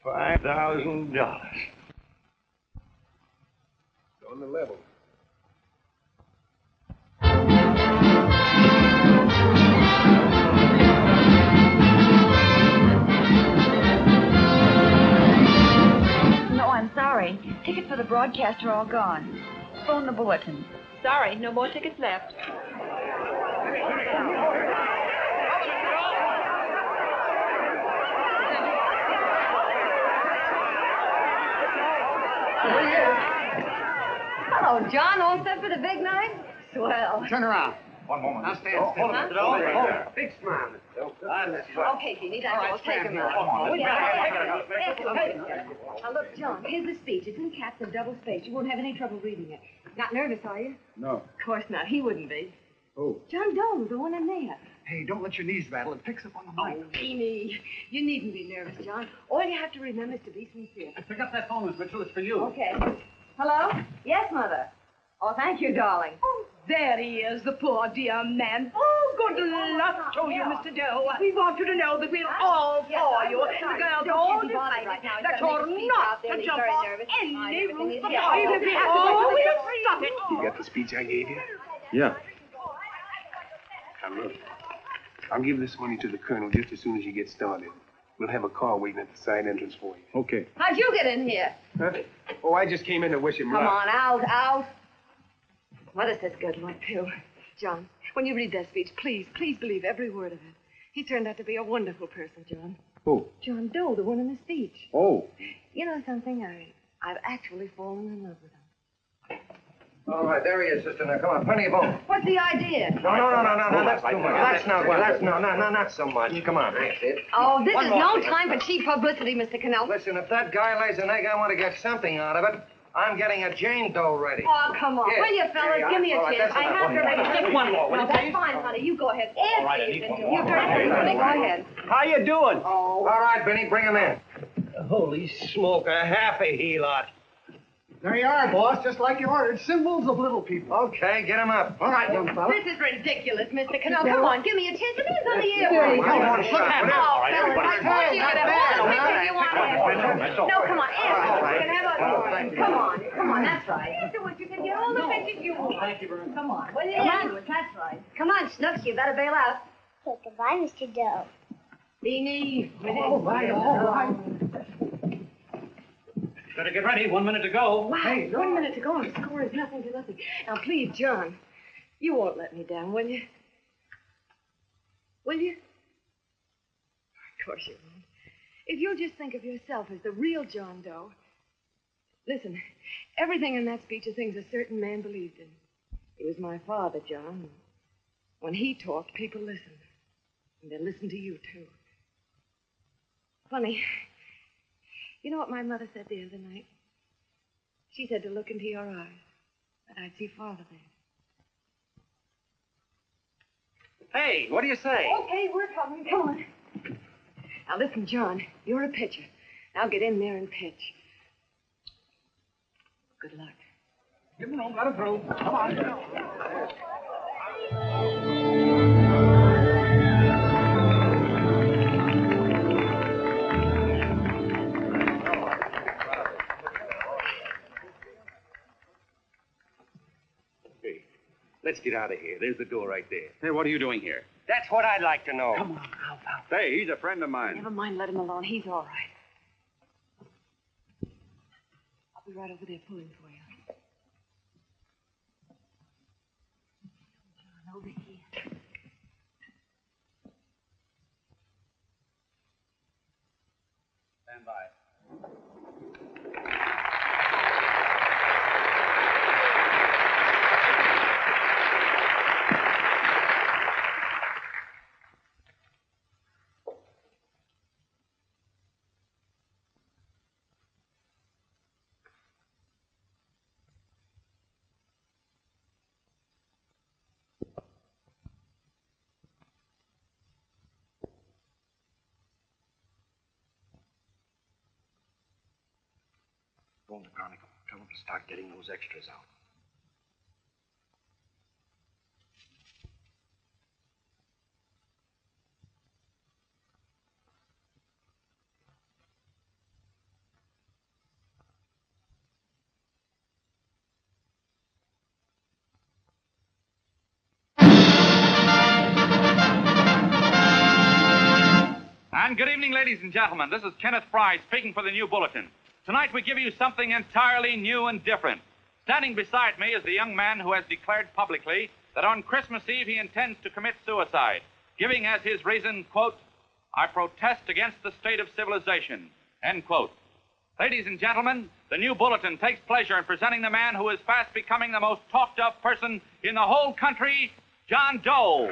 $5,000.
On the level.
No, I'm sorry. Tickets for the broadcast are all gone. Phone the bulletin.
Sorry, no more tickets left.
Hello, John. All set for the big night? Swell.
Turn around.
One moment.
Now stand still.
Hold it.
Big smile, Mr. Doe.
Okay, Jeannie, that's all. Take him out. Now, look, John, here's the speech. It's in caps and double spaced. You won't have any trouble reading it. Not nervous, are you?
No.
Of course not. He wouldn't be.
Who?
John Doe, the one in there.
Hey, don't let your knees rattle. It picks up on the mic.
Oh, Beanie. You needn't be nervous, John. All you have to remember is to be sincere.
Pick up that phone, Miss Mitchell. It's for you.
Okay. Hello? Yes, Mother. Oh, thank you, darling.
Oh, there he is, the poor dear man. Oh, good luck to you, Mr. Doe. We want you to know that we're all for you. The girls all decide that you're not to jump off any roof. Even if we have to go, we'll stop it.
You got the speech I gave you?
Yeah.
Now, look. I'll give this money to the colonel just as soon as you get started. We'll have a car waiting at the side entrance for you.
Okay.
How'd you get in here?
Huh? Oh, I just came in to wish him luck.
Come on, out. Mother says good luck, too.
John, when you read that speech, please believe every word of it. He turned out to be a wonderful person, John.
Who?
John Doe, the one in the speech.
Oh.
You know something? I've actually fallen in love with him.
All right, there he is, sister. Now, come on, plenty of both.
What's the idea?
No, that's too much. That's not so much. Come on. That's it.
Oh, this is no time for cheap publicity, Mr. Cannell.
Listen, if that guy lays an egg, I want to get something out of it. I'm getting a Jane Doe ready.
Oh, come on.
Here.
Will you, fellas?
Here you
Give me a
are. All right,
chance.
that's
I have to
enough.
ready.
Just one more, will
No,
you,
that's
please?
fine, honey. You go ahead.
All right, I need one more.
You're very good. Go ahead.
How you doing?
Oh. All right, Benny, bring him in.
Holy smoke, a half a he-lot.
There you are, boss, just like you ordered. Symbols of little people.
Okay, get him up.
All right, young fella.
This is ridiculous, Mr. Cannell. Come on, give me a chance. The man's on the air.
There you
Come on,
go.
shut up.
Oh,
All right,
fellas, I told you to have which of you want to. No, come on, answer. You can have a... Come on, that's right. Answer what you can get all the pictures you want. Thank you very much. Come on. What do you do? That's right. Come on, Snooks, you better bail out.
Okay, goodbye, Mr. Doe.
Beanie.
All right.
Better get ready. 1 minute to go.
Wow, hey, 1 minute to go and the score is nothing to nothing. Now, please, John, you won't let me down, will you? Will you? Of course you won't. If you'll just think of yourself as the real John Doe. Listen, everything in that speech are things a certain man believed in. He was my father, John. When he talked, people listened. And they listened to you, too. Funny. You know what my mother said the other night? She said to look into your eyes, that I'd see Father there.
Hey, what do you say?
Okay, we're coming. Come on. Now, listen, John, you're a pitcher. Now get in there and pitch. Good luck.
Give him room, let him through. Come on. Hey, let's get out of here. There's the door right there.
Hey, what are you doing here?
That's what I'd like to know.
Come on, Alpha.
Hey, he's a friend of mine.
Never mind, let him alone. He's all right. I'll be right over there pulling for you. John, over here.
Stand by.
Go in the Chronicle. Tell them to start getting those extras out.
And good evening, ladies and gentlemen. This is Kenneth Fry speaking for the New Bulletin. Tonight we give you something entirely new and different. Standing beside me is the young man who has declared publicly that on Christmas Eve he intends to commit suicide, giving as his reason, quote, "I protest against the state of civilization," end quote. Ladies and gentlemen, the New Bulletin takes pleasure in presenting the man who is fast becoming the most talked-of person in the whole country, John Doe.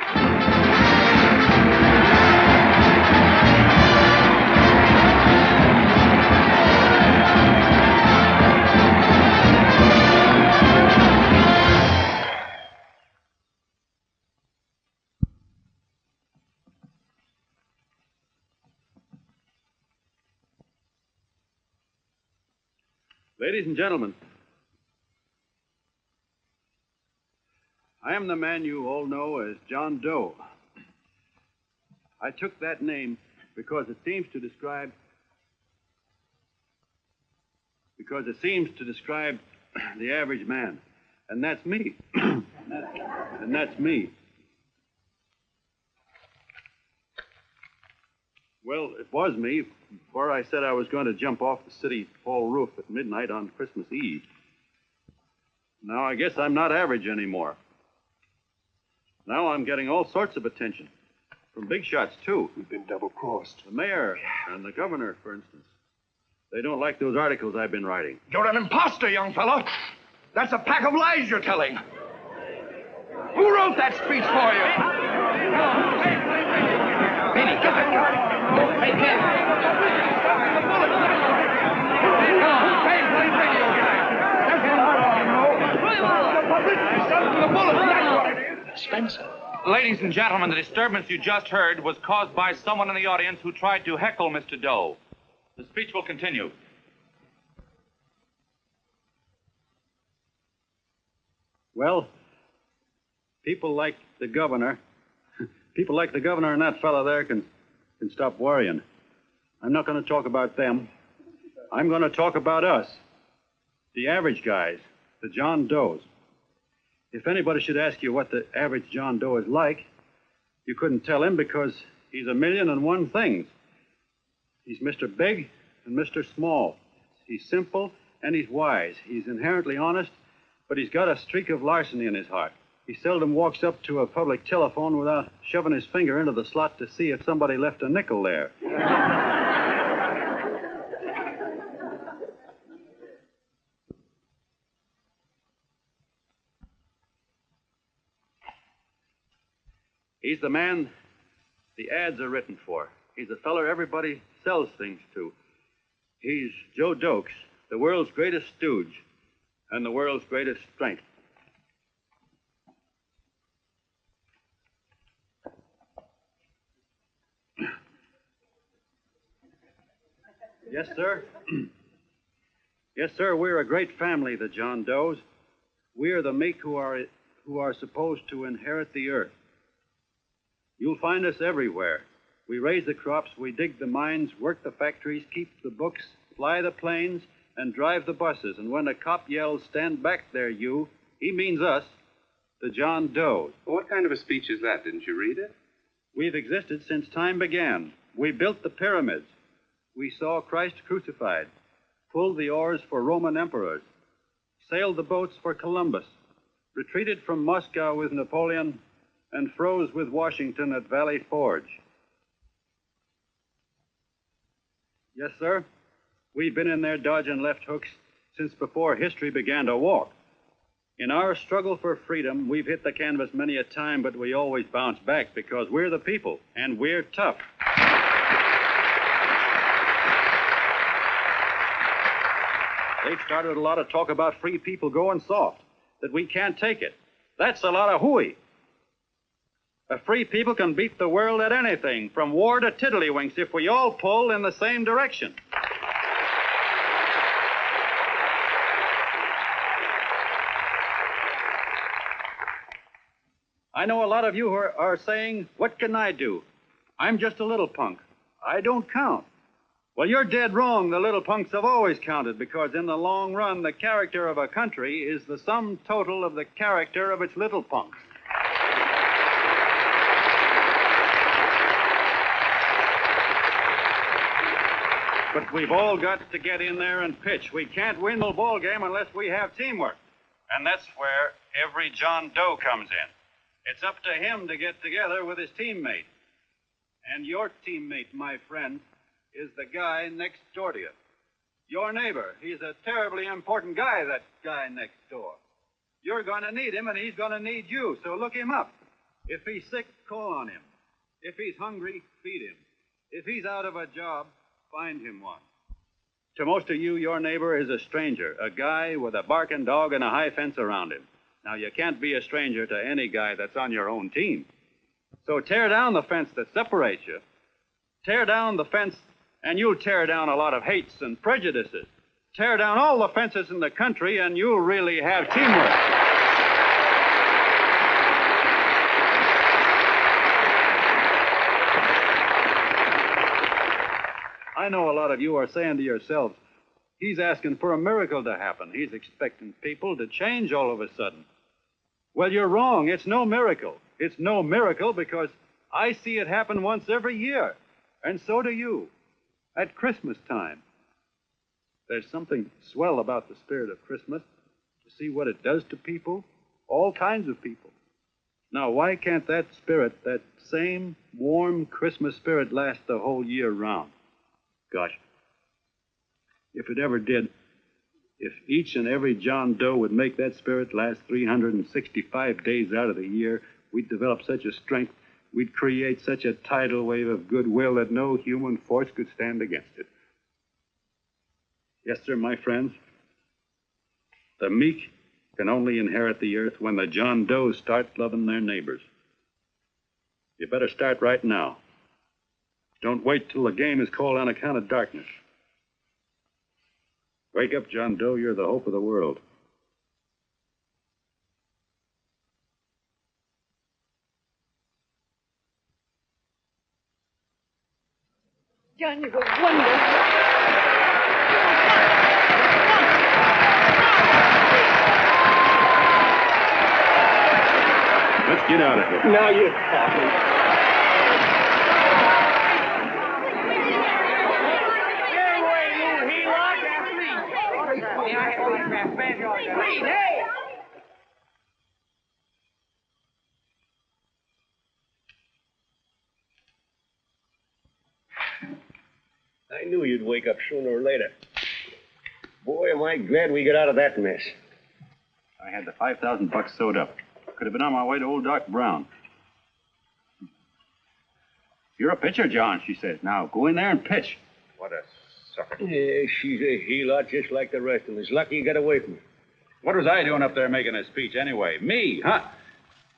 Ladies and gentlemen, I am the man you all know as John Doe. I took that name because it seems to describe the average man. And that's me. And that's me. Well, it was me, before I said I was going to jump off the city hall roof at midnight on Christmas Eve. Now I guess I'm not average anymore. Now I'm getting all sorts of attention. From big shots, too.
We've been double-crossed.
The mayor and the governor, for instance. They don't like those articles I've been writing.
You're an imposter, young fellow. That's a pack of lies you're telling. Who wrote that speech for you? Benny, get that guy. Hey, Ken.
Spencer. Ladies and gentlemen, the disturbance you just heard was caused by someone in the audience who tried to heckle Mr. Doe. The speech will continue.
Well, people like the governor and that fellow there can stop worrying. I'm not going to talk about them. I'm going to talk about us, the average guys, the John Does. If anybody should ask you what the average John Doe is like, you couldn't tell him because he's a million and one things. He's Mr. Big and Mr. Small. He's simple and he's wise. He's inherently honest, but he's got a streak of larceny in his heart. He seldom walks up to a public telephone without shoving his finger into the slot to see if somebody left a nickel there. He's the man the ads are written for. He's the feller everybody sells things to. He's Joe Dokes, the world's greatest stooge and the world's greatest strength. Yes, sir. Yes, sir, we're a great family, the John Does. We're the meek who are supposed to inherit the earth. You'll find us everywhere. We raise the crops, we dig the mines, work the factories, keep the books, fly the planes, and drive the buses. And when a cop yells, "Stand back there, you," he means us, the John Does.
Well, what kind of a speech is that? Didn't you read it?
We've existed since time began. We built the pyramids. We saw Christ crucified, pulled the oars for Roman emperors, sailed the boats for Columbus, retreated from Moscow with Napoleon, and froze with Washington at Valley Forge. Yes, sir. We've been in there dodging left hooks since before history began to walk. In our struggle for freedom, we've hit the canvas many a time, but we always bounce back because we're the people, and we're tough. They've started a lot of talk about free people going soft, that we can't take it. That's a lot of hooey. A free people can beat the world at anything, from war to tiddlywinks, if we all pull in the same direction. I know a lot of you who are saying, "What can I do? I'm just a little punk. I don't count." Well, you're dead wrong. The little punks have always counted, because in the long run, the character of a country is the sum total of the character of its little punks. But we've all got to get in there and pitch. We can't win the ball game unless we have teamwork. And that's where every John Doe comes in. It's up to him to get together with his teammate. And your teammate, my friend, is the guy next door to you. Your neighbor. He's a terribly important guy, that guy next door. You're going to need him, and he's going to need you, so look him up. If he's sick, call on him. If he's hungry, feed him. If he's out of a job, find him one. To most of you, your neighbor is a stranger, a guy with a barking dog and a high fence around him. Now, you can't be a stranger to any guy that's on your own team. So tear down the fence that separates you. Tear down the fence, and you'll tear down a lot of hates and prejudices. Tear down all the fences in the country, and you'll really have teamwork. I know a lot of you are saying to yourselves, "He's asking for a miracle to happen. He's expecting people to change all of a sudden." Well, you're wrong. It's no miracle. It's no miracle because I see it happen once every year, and so do you, at Christmas time. There's something swell about the spirit of Christmas, to see what it does to people, all kinds of people. Now, why can't that spirit, that same warm Christmas spirit, last the whole year round? Gosh, if it ever did, if each and every John Doe would make that spirit last 365 days out of the year, we'd develop such a strength, we'd create such a tidal wave of goodwill that no human force could stand against it. Yes, sir, my friends, the meek can only inherit the earth when the John Does start loving their neighbors. You better start right now. Don't wait till the game is called on account of darkness. Wake up, John Doe. You're the hope of the world.
John, you were wonderful.
Let's get out of here.
Now you're talking.
Hey!
I knew you'd wake up sooner or later. Boy, am I glad we got out of that mess.
I had the $5,000 sewed up. Could have been on my way to old Doc Brown. You're a pitcher, John, she says. Now, go in there and pitch.
What a sucker.
Yeah, she's a heel-out just like the rest of us. Lucky you got away from her.
What was I doing up there making a speech anyway? Me, huh?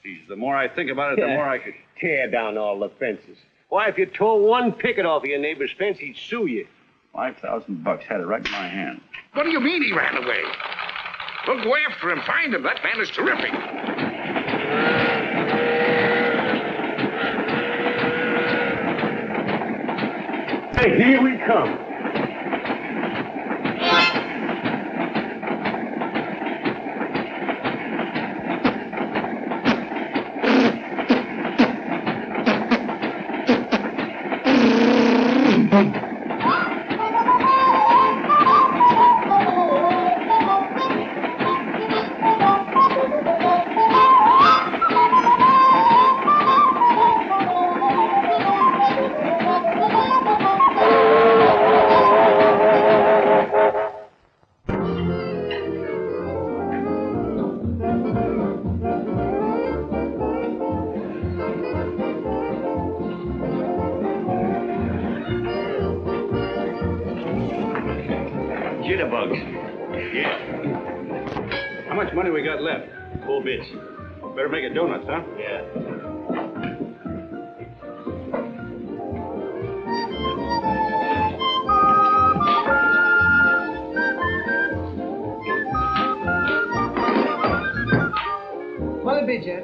Geez, the more I think about it, the more I could...
Tear down all the fences. Why, if you tore one picket off of your neighbor's fence, he'd sue you.
$5,000 had it right in my hand.
What do you mean he ran away? We'll go after him, find him. That man is terrific.
Hey, here we come.
Jitterbugs. Yeah. How much money we got left? 4 bits. Better make it donuts, huh? Yeah.
What'll it be, Jed?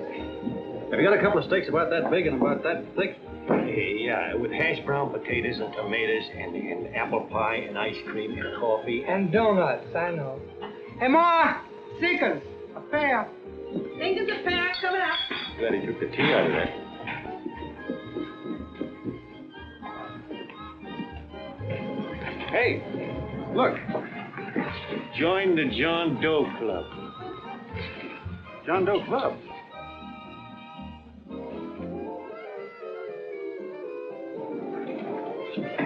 Have you got a couple of steaks about that big and about that thick?
Yeah, with hash brown potatoes and tomatoes and apple pie and ice cream and coffee.
And donuts, I know. Hey, Ma! Seekers! A pair.
Think of the pair coming up.
Glad he took the tea out of that.
Hey, look. Join the John Doe Club.
John Doe Club?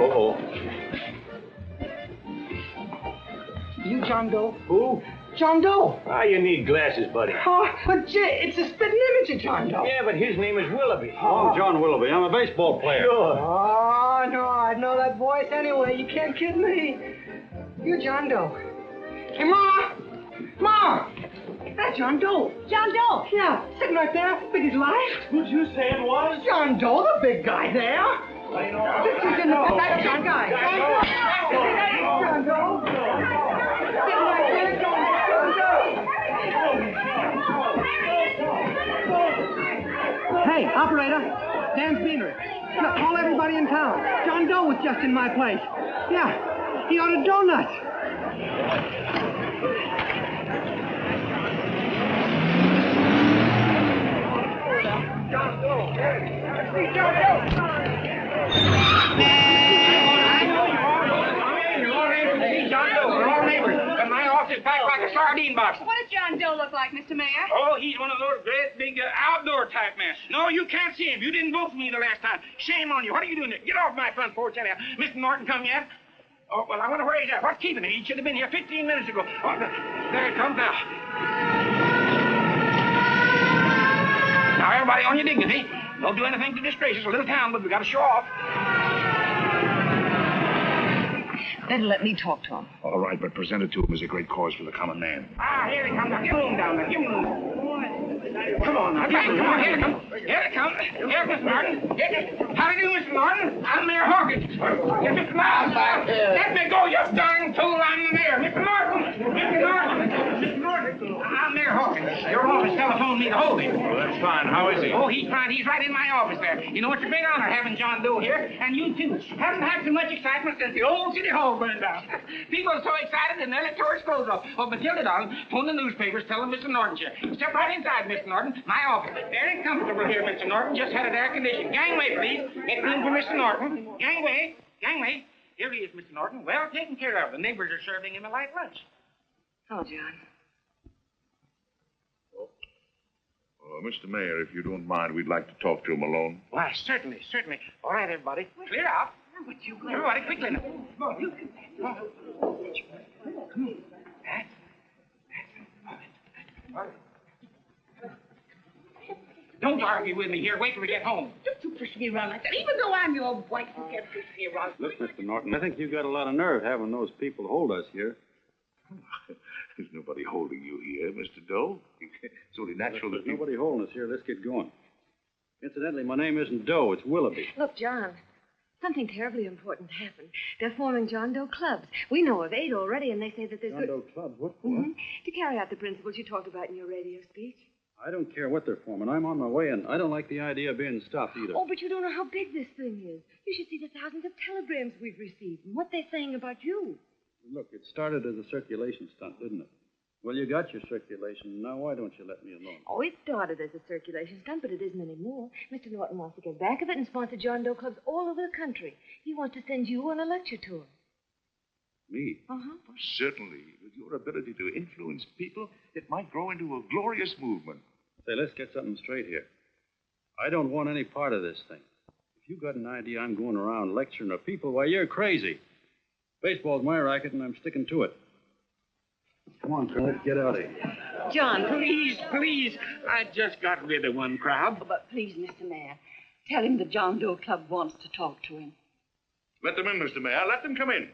Uh-oh.
You John Doe?
Who?
John Doe.
Ah, you need glasses, buddy.
Oh, but Jed, it's a spitting image of John Doe.
Yeah, but his name is Willoughby.
Oh, I'm John Willoughby. I'm a baseball player.
Sure.
Oh, no, I'd know that voice anyway. You can't kid me. You John Doe. Hey, Ma! Ma! That's John Doe.
John Doe.
Yeah, sitting right there, big as life.
Who'd you say it was?
John Doe, the big guy there. This is in the back, John Guy. John Doe. Sitting right there, John Doe. Hey, operator. Dan's Beanery. Look, call everybody in town. John Doe was just in my place. Yeah, he ordered donuts. John Doe. Let's see John Doe.
John Doe, we're all neighbors. And my office is packed like a sardine box.
What does John Doe look like, Mr. Mayor?
Oh, he's one of those great big outdoor type men. No, you can't see him. You didn't vote for me the last time. Shame on you. What are you doing there? Get off my front porch anyhow. Mr. Norton come yet? Oh, well, I wonder where he's at. What's keeping him? He should have been here 15 minutes ago. Oh, there he comes now. Now, everybody on your dignity. Don't do anything to disgrace us. A little town, but we got to show off.
Better let me talk to him.
All right, but present it to him as a great cause for the common man.
Ah, here he comes. Now, give room down there. Give him room. Come on now. Come on. Here he comes. Here he comes. Here's Mr. Norton. How do you do, Mr. Norton? I'm Mayor Hawkins. Here's Mr. Miles back here. Let me go, you darn tool. I'm the mayor. Mr. Norton. Mr. Norton. Mr. Norton. I'm Mayor Hawkins. Your office telephoned me to hold him.
Well, that's fine. How is he?
Oh, he's fine. He's right in my office there. You know, it's a big honor having John Doe here, and you too. Haven't had so much excitement since the old city hall burned down. People are so excited and nearly tore his clothes off. Oh, Matilda, darling, phone the newspapers, tell them Mr. Norton's here. Step right inside, Mr. Norton. My office. Very comfortable here, Mr. Norton. Just had it air conditioned. Gangway, please. Make room for Mr. Norton. Gangway. Gangway. Here he is, Mr. Norton. Well taken care of. The neighbors are serving him a light lunch.
Oh, John.
Mr. Mayor, if you don't mind, we'd like to talk to him alone.
Why, certainly, certainly. All right, everybody. Clear out. Everybody, quickly now. Come on.
Don't argue with me here. Wait till we get home.
Don't you push me around like that. Even though I'm your wife, you can't push me around.
Look, Mr. Norton, I think you got a lot of nerve having those people hold us here.
There's nobody holding you here, Mr. Doe. It's only natural
There's
that
nobody holding us here. Let's get going. Incidentally, my name isn't Doe. It's Willoughby.
Look, John, something terribly important happened. They're forming John Doe clubs. We know of 8 already, and they say that there's
John Doe clubs? What for?
To carry out the principles you talked about in your radio speech.
I don't care what they're forming. I'm on my way, and I don't like the idea of being stopped either.
Oh, but you don't know how big this thing is. You should see the thousands of telegrams we've received and what they're saying about you.
Look, it started as a circulation stunt, didn't it? Well, you got your circulation. Now, why don't you let me alone?
Oh, it started as a circulation stunt, but it isn't anymore. Mr. Norton wants to get back of it and sponsor John Doe clubs all over the country. He wants to send you on a lecture tour.
Me?
Uh-huh.
Certainly. With your ability to influence people, it might grow into a glorious movement.
Say, let's get something straight here. I don't want any part of this thing. If you got an idea I'm going around lecturing to people, why, you're crazy. Baseball's my racket, and I'm sticking to it. Come on, Colonel, let's get out of here.
John, please. I just got rid of one crowd.
Oh, but please, Mr. Mayor, tell him the John Doe Club wants to talk to him.
Let them in, Mr. Mayor. Let them come in.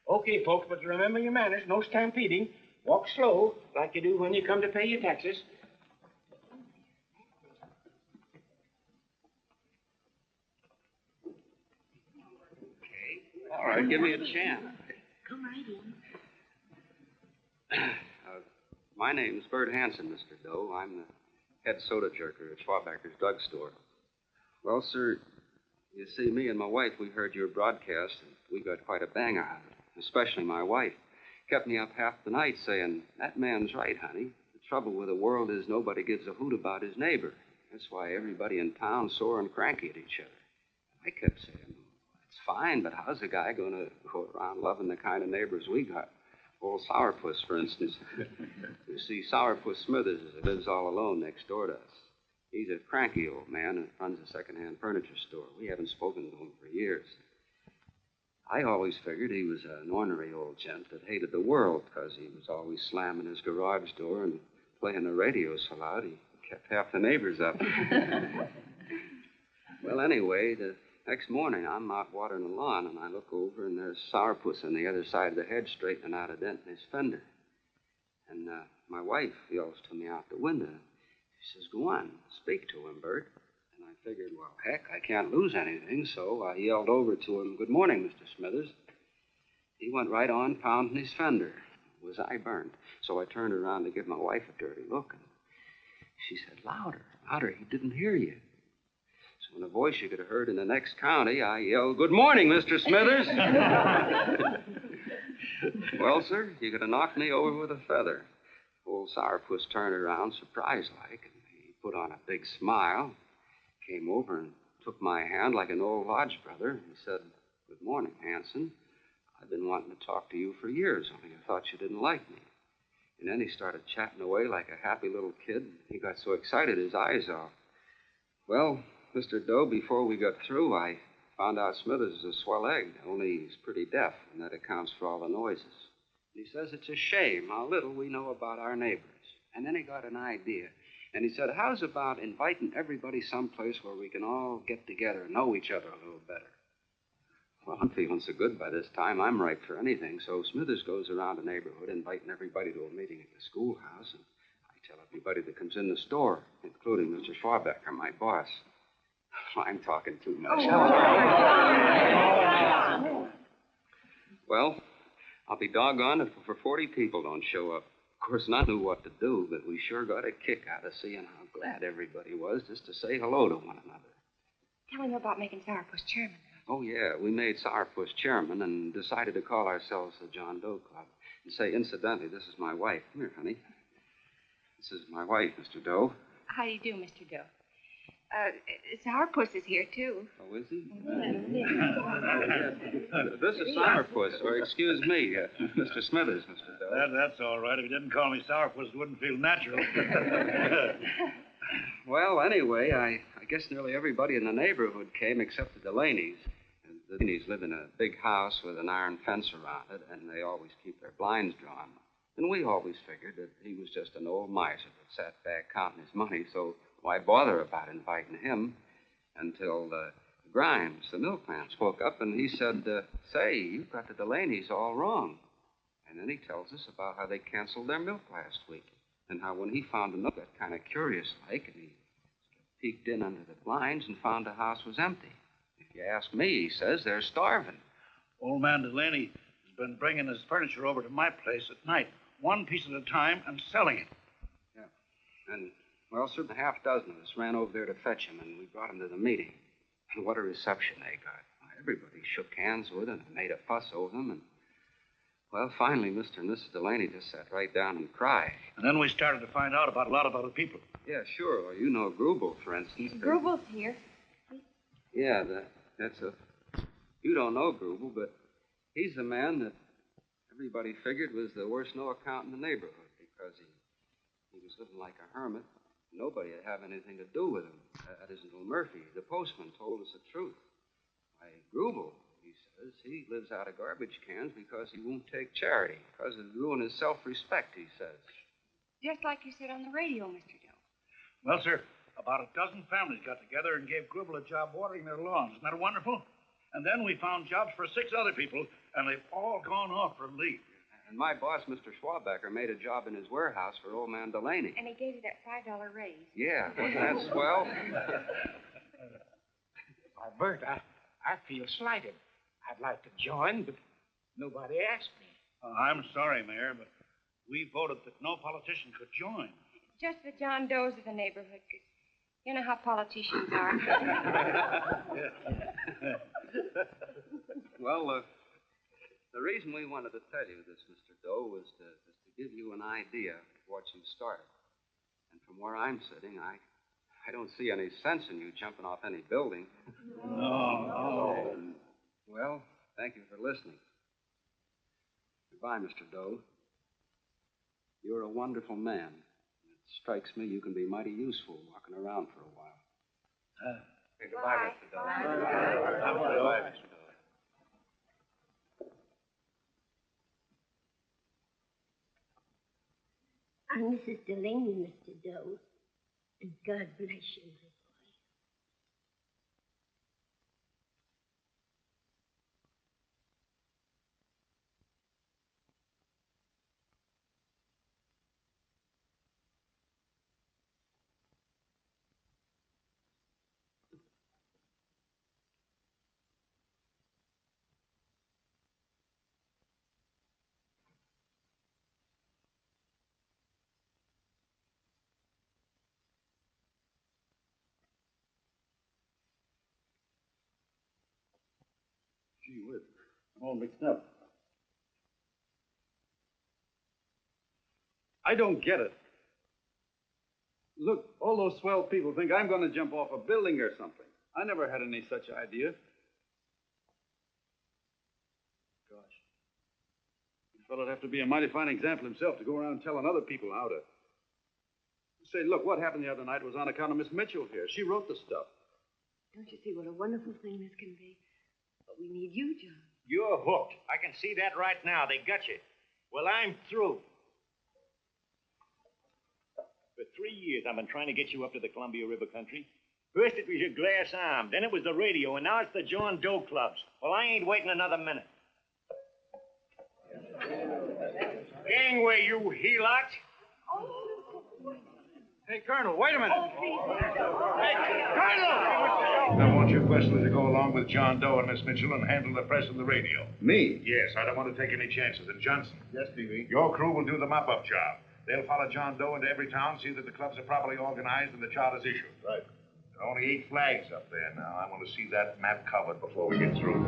Okay, folks, but remember your manners. No stampeding. Walk slow, like you do when you come to pay your taxes.
All right, give me a chance.
Come right in.
My name's Bert Hanson, Mr. Doe. I'm the head soda jerker at Schwabacker's drugstore. Well, sir, you see, me and my wife, we heard your broadcast, and we got quite a bang out of it, especially my wife. Kept me up half the night saying, that man's right, honey. The trouble with the world is nobody gives a hoot about his neighbor. That's why everybody in town's sore and cranky at each other. I kept saying, it's fine, but how's a guy going to go around loving the kind of neighbors we got? Old Sourpuss, for instance. You see, Sourpuss Smithers lives all alone next door to us. He's a cranky old man and runs a second-hand furniture store. We haven't spoken to him for years. I always figured he was an ornery old gent that hated the world because he was always slamming his garage door and playing the radio so loud he kept half the neighbors up. Well, anyway, the next morning, I'm out watering the lawn, and I look over, and there's Sourpuss on the other side of the hedge straightening out a dent in his fender. And my wife yells to me out the window. She says, go on, speak to him, Bert. And I figured, well, heck, I can't lose anything, so I yelled over to him, good morning, Mr. Smithers. He went right on pounding his fender. Was I burned? So I turned around to give my wife a dirty look, and she said, louder, louder, he didn't hear you. So in a voice you could have heard in the next county, I yelled, good morning, Mr. Smithers. Well, sir, you could have knocked me over with a feather. Old Sourpuss turned around, surprised-like, and he put on a big smile, came over and took my hand like an old lodge brother, and he said, good morning, Hanson. I've been wanting to talk to you for years, only I thought you didn't like me. And then he started chatting away like a happy little kid. He got so excited his eyes off. Well, Mr. Doe, before we got through, I found out Smithers is a swell egg, only he's pretty deaf, and that accounts for all the noises. And he says it's a shame how little we know about our neighbors. And then he got an idea. And he said, how's about inviting everybody someplace where we can all get together and know each other a little better? Well, I'm feeling so good by this time, I'm ripe for anything. So Smithers goes around the neighborhood inviting everybody to a meeting at the schoolhouse. And I tell everybody that comes in the store, including Mr. Schwabacker, my boss. I'm talking too much. Well, I'll be doggone if for 40 people don't show up. Of course, none knew what to do, but we sure got a kick out of seeing how glad everybody was just to say hello to one another.
Tell him about making Sourpuss chairman.
Oh, yeah, we made Sourpuss chairman and decided to call ourselves the John Doe Club. And say, incidentally, this is my wife. Come here, honey. This is my wife, Mr. Doe.
How do you do, Mr. Doe? Sourpuss is here, too.
Oh, is he? This is Sourpuss, or excuse me, Mr. Smithers, Mr. Doe.
That's all right. If you didn't call me Sourpuss, it wouldn't feel natural.
Well, anyway, I guess nearly everybody in the neighborhood came except the Delaney's. And the Delaney's live in a big house with an iron fence around it, and they always keep their blinds drawn. And we always figured that he was just an old miser that sat back counting his money, so why bother about inviting him until Grimes, the milkman, spoke up, and he said, say, you've got the Delaney's all wrong. And then he tells us about how they canceled their milk last week, and how when he found the milk, got kind of curious-like, and he peeked in under the blinds and found the house was empty. If you ask me, he says, they're starving.
Old man Delaney has been bringing his furniture over to my place at night, one piece at a time, and selling it.
Yeah. And, well, sir, a half dozen of us ran over there to fetch him, and we brought him to the meeting. And what a reception they got. Everybody shook hands with him and made a fuss over him, and, well, finally, Mr. and Mrs. Delaney just sat right down and cried.
And then we started to find out about a lot of other people.
Yeah, sure. Well, you know Grubel, for instance.
Grubel's here.
Yeah, that's a... You don't know Grubel, but he's the man that everybody figured was the worst no-account in the neighborhood because he was living like a hermit. Nobody would have anything to do with him. That isn't Uncle Murphy. The postman told us the truth. Why, Grubel, he says, he lives out of garbage cans because he won't take charity, because it'd ruin his self-respect, he says.
Just like you said on the radio, Mr. Doe.
Well, sir, about a dozen families got together and gave Grubel a job watering their lawns. Isn't that wonderful? And then we found jobs for 6 other people, and they've all gone off for leave.
And my boss, Mr. Schwabecker, made a job in his warehouse for old man Delaney.
And he gave you that $5 raise.
Yeah, wasn't that swell?
Why, Bert, I feel slighted. I'd like to join, but nobody asked me.
I'm sorry, Mayor, but we voted that no politician could join.
Just the John Does of the neighborhood. You know how politicians are.
Well, the reason we wanted to tell you this, Mr. Doe, was to give you an idea of what you started. And from where I'm sitting, I don't see any sense in you jumping off any building.
No.
Well, thank you for listening. Goodbye, Mr. Doe. You're a wonderful man. It strikes me you can be mighty useful walking around for a while.
Goodbye, Mr. Doe.
Goodbye, Mr. Doe.
I'm Mrs. Delaney, Mr. Doe. And God bless you, my boy.
Gee whiz, I'm all mixed up. I don't get it. Look, all those swell people think I'm going to jump off a building or something. I never had any such idea. Gosh. This fellow'd have to be a mighty fine example himself to go around telling other people how to. Say, look, what happened the other night was on account of Miss Mitchell here. She wrote the stuff.
Don't you see what a wonderful thing this can be? But we need you, John.
You're hooked. I can see that right now. They got you. Well, I'm through. For 3 years, I've been trying to get you up to the Columbia River country. First, it was your glass arm. Then it was the radio. And now it's the John Doe clubs. Well, I ain't waiting another minute. Gangway, you helots.
Hey, Colonel, wait a minute.
Hey, Colonel!
I want you personally to go along with John Doe and Miss Mitchell and handle the press and the radio.
Me?
Yes, I don't want to take any chances. And Johnson.
Yes, Stevie.
Your crew will do the mop-up job. They'll follow John Doe into every town, see that the clubs are properly organized and the charters issued.
Right.
There are only 8 flags up there now. I want to see that map covered before we get through.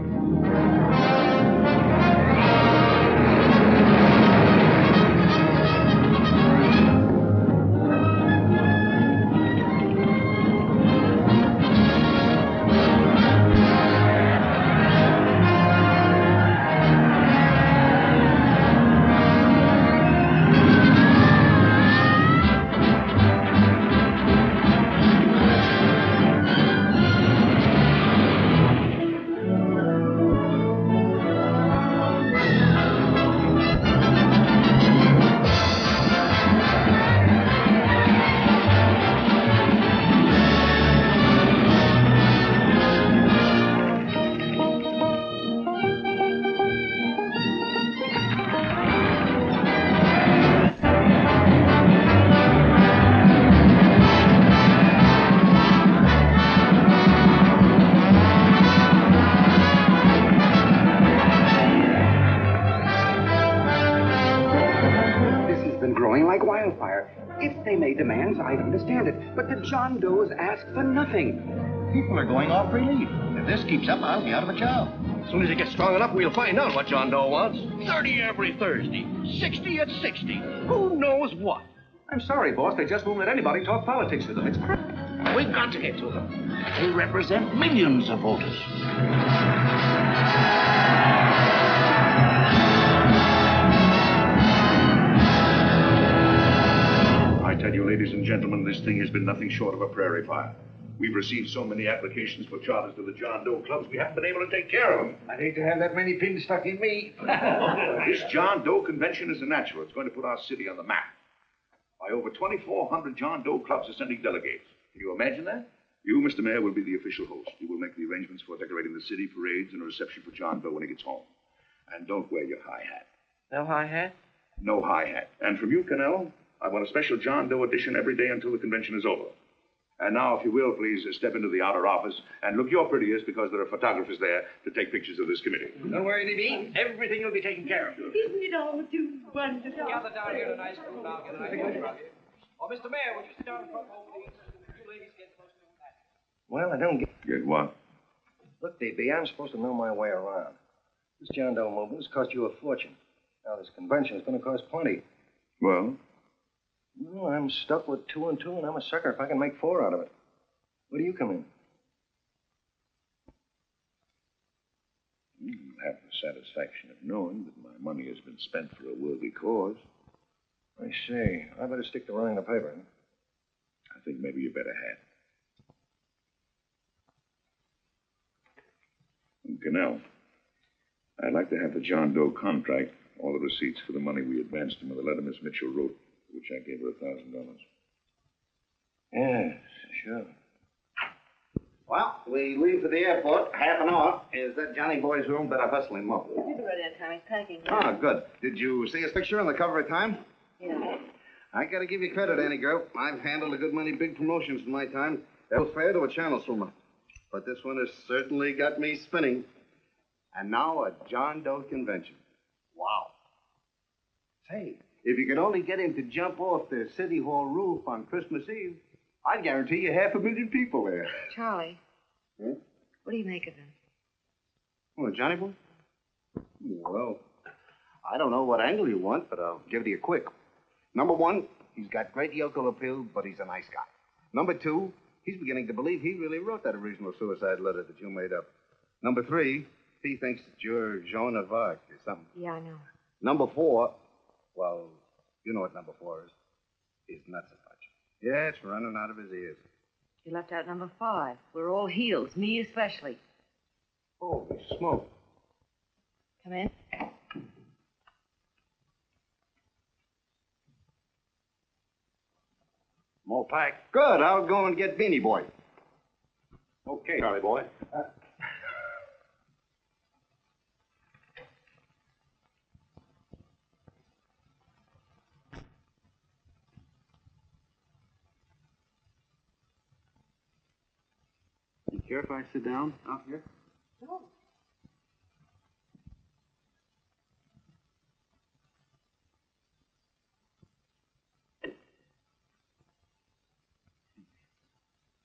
demands, I'd understand it. But the John Does ask for nothing.
People are going off relief. If this keeps up, I'll be out of a job.
As soon as he gets strong enough, we'll find out what John Doe wants. 30 every Thursday. 60 at 60. Who knows what?
I'm sorry, boss. They just won't let anybody talk politics with them. It's
We've got to get to them. They represent millions of voters.
I tell you, ladies and gentlemen, this thing has been nothing short of a prairie fire. We've received so many applications for charters to the John Doe clubs, we haven't been able to take care of them.
I'd hate to have that many pins stuck in me.
This John Doe convention is a natural. It's going to put our city on the map. By over 2,400 John Doe clubs are sending delegates. Can you imagine that? You, Mr. Mayor, will be the official host. You will make the arrangements for decorating the city, parades, and a reception for John Doe when he gets home. And don't wear your high hat.
No high hat?
No high hat. And from you, Cannell, I want a special John Doe edition every day until the convention is over. And now, if you will, please step into the outer office and look your prettiest because there are photographers there to take pictures of this committee.
Don't worry, D.B. Everything will be taken care of.
Isn't it all too wonderful?
Gather down here in a nice group. I'll get a nice picture of you. Oh, Mr. Mayor, would you sit down in front of these? You ladies get close to that.
Well, I don't get...
Get what?
Look, D.B., I'm supposed to know my way around. This John Doe movement has cost you a fortune. Now, this convention is going to cost plenty.
Well?
Well, I'm stuck with 2 and 2, and I'm a sucker if I can make 4 out of it. Where do you come in?
You have the satisfaction of knowing that my money has been spent for a worthy cause.
I see. I better stick to running the paper. Huh?
I think maybe you better have. And Cannell, I'd like to have the John Doe contract, all the receipts for the money we advanced him, and the letter Miss Mitchell wrote, which I gave her $1,000.
Yes, sure.
Well, we leave for the airport. Half an hour. Is that Johnny boy's room? Better hustle him up.
He's ready on time. He's packing.
Ah, good. Did you see his picture on the cover of Time?
Yeah.
I gotta give you credit, Annie girl. I've handled a good many big promotions in my time. That was fair to a channel swimmer. But this one has certainly got me spinning. And now a John Doe convention. Wow. Say, if you could only get him to jump off the City Hall roof on Christmas Eve, I'd guarantee you 500,000 people there.
Charlie.
Hmm?
What do you make of him?
Oh, Johnny boy? Well, I don't know what angle you want, but I'll give it to you quick. Number 1, he's got great yokel appeal, but he's a nice guy. Number 2, he's beginning to believe he really wrote that original suicide letter that you made up. Number 3, he thinks that you're Joan of Arc or something.
Yeah, I know.
Number 4, well, you know what number 4 is. He's nuts a bunch. Yeah, it's running out of his ears.
You left out number 5. We're all heels, me especially.
Holy smoke.
Come in.
More pack. Good. I'll go and get Beanie Boy.
Okay, Charlie boy.
You care if I sit down out here?
No.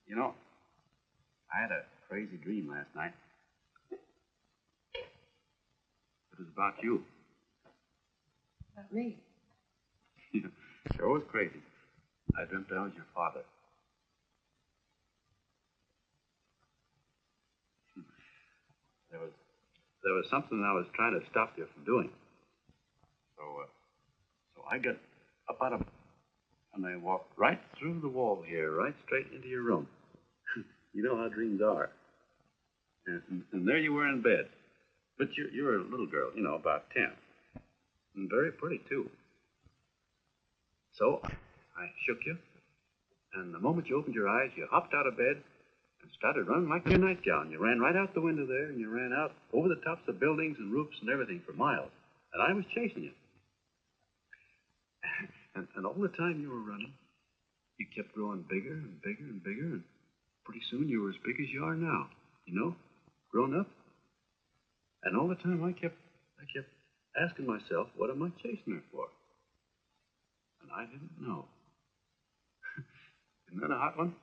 You know, I had a crazy dream last night. It was about you.
About me?
Sure was crazy. I dreamt I was your father. There was something I was trying to stop you from doing. So I got up out of it, and I walked right through the wall here, right straight into your room. You know how dreams are. And there you were in bed. But you're a little girl, you know, about 10. And very pretty, too. So I shook you, and the moment you opened your eyes, you hopped out of bed and started running like your nightgown. You ran right out the window there, and you ran out over the tops of buildings and roofs and everything for miles. And I was chasing you. And all the time you were running, you kept growing bigger and bigger and bigger, and pretty soon you were as big as you are now, you know, grown up. And all the time I kept asking myself, what am I chasing her for? And I didn't know. Isn't that a hot one?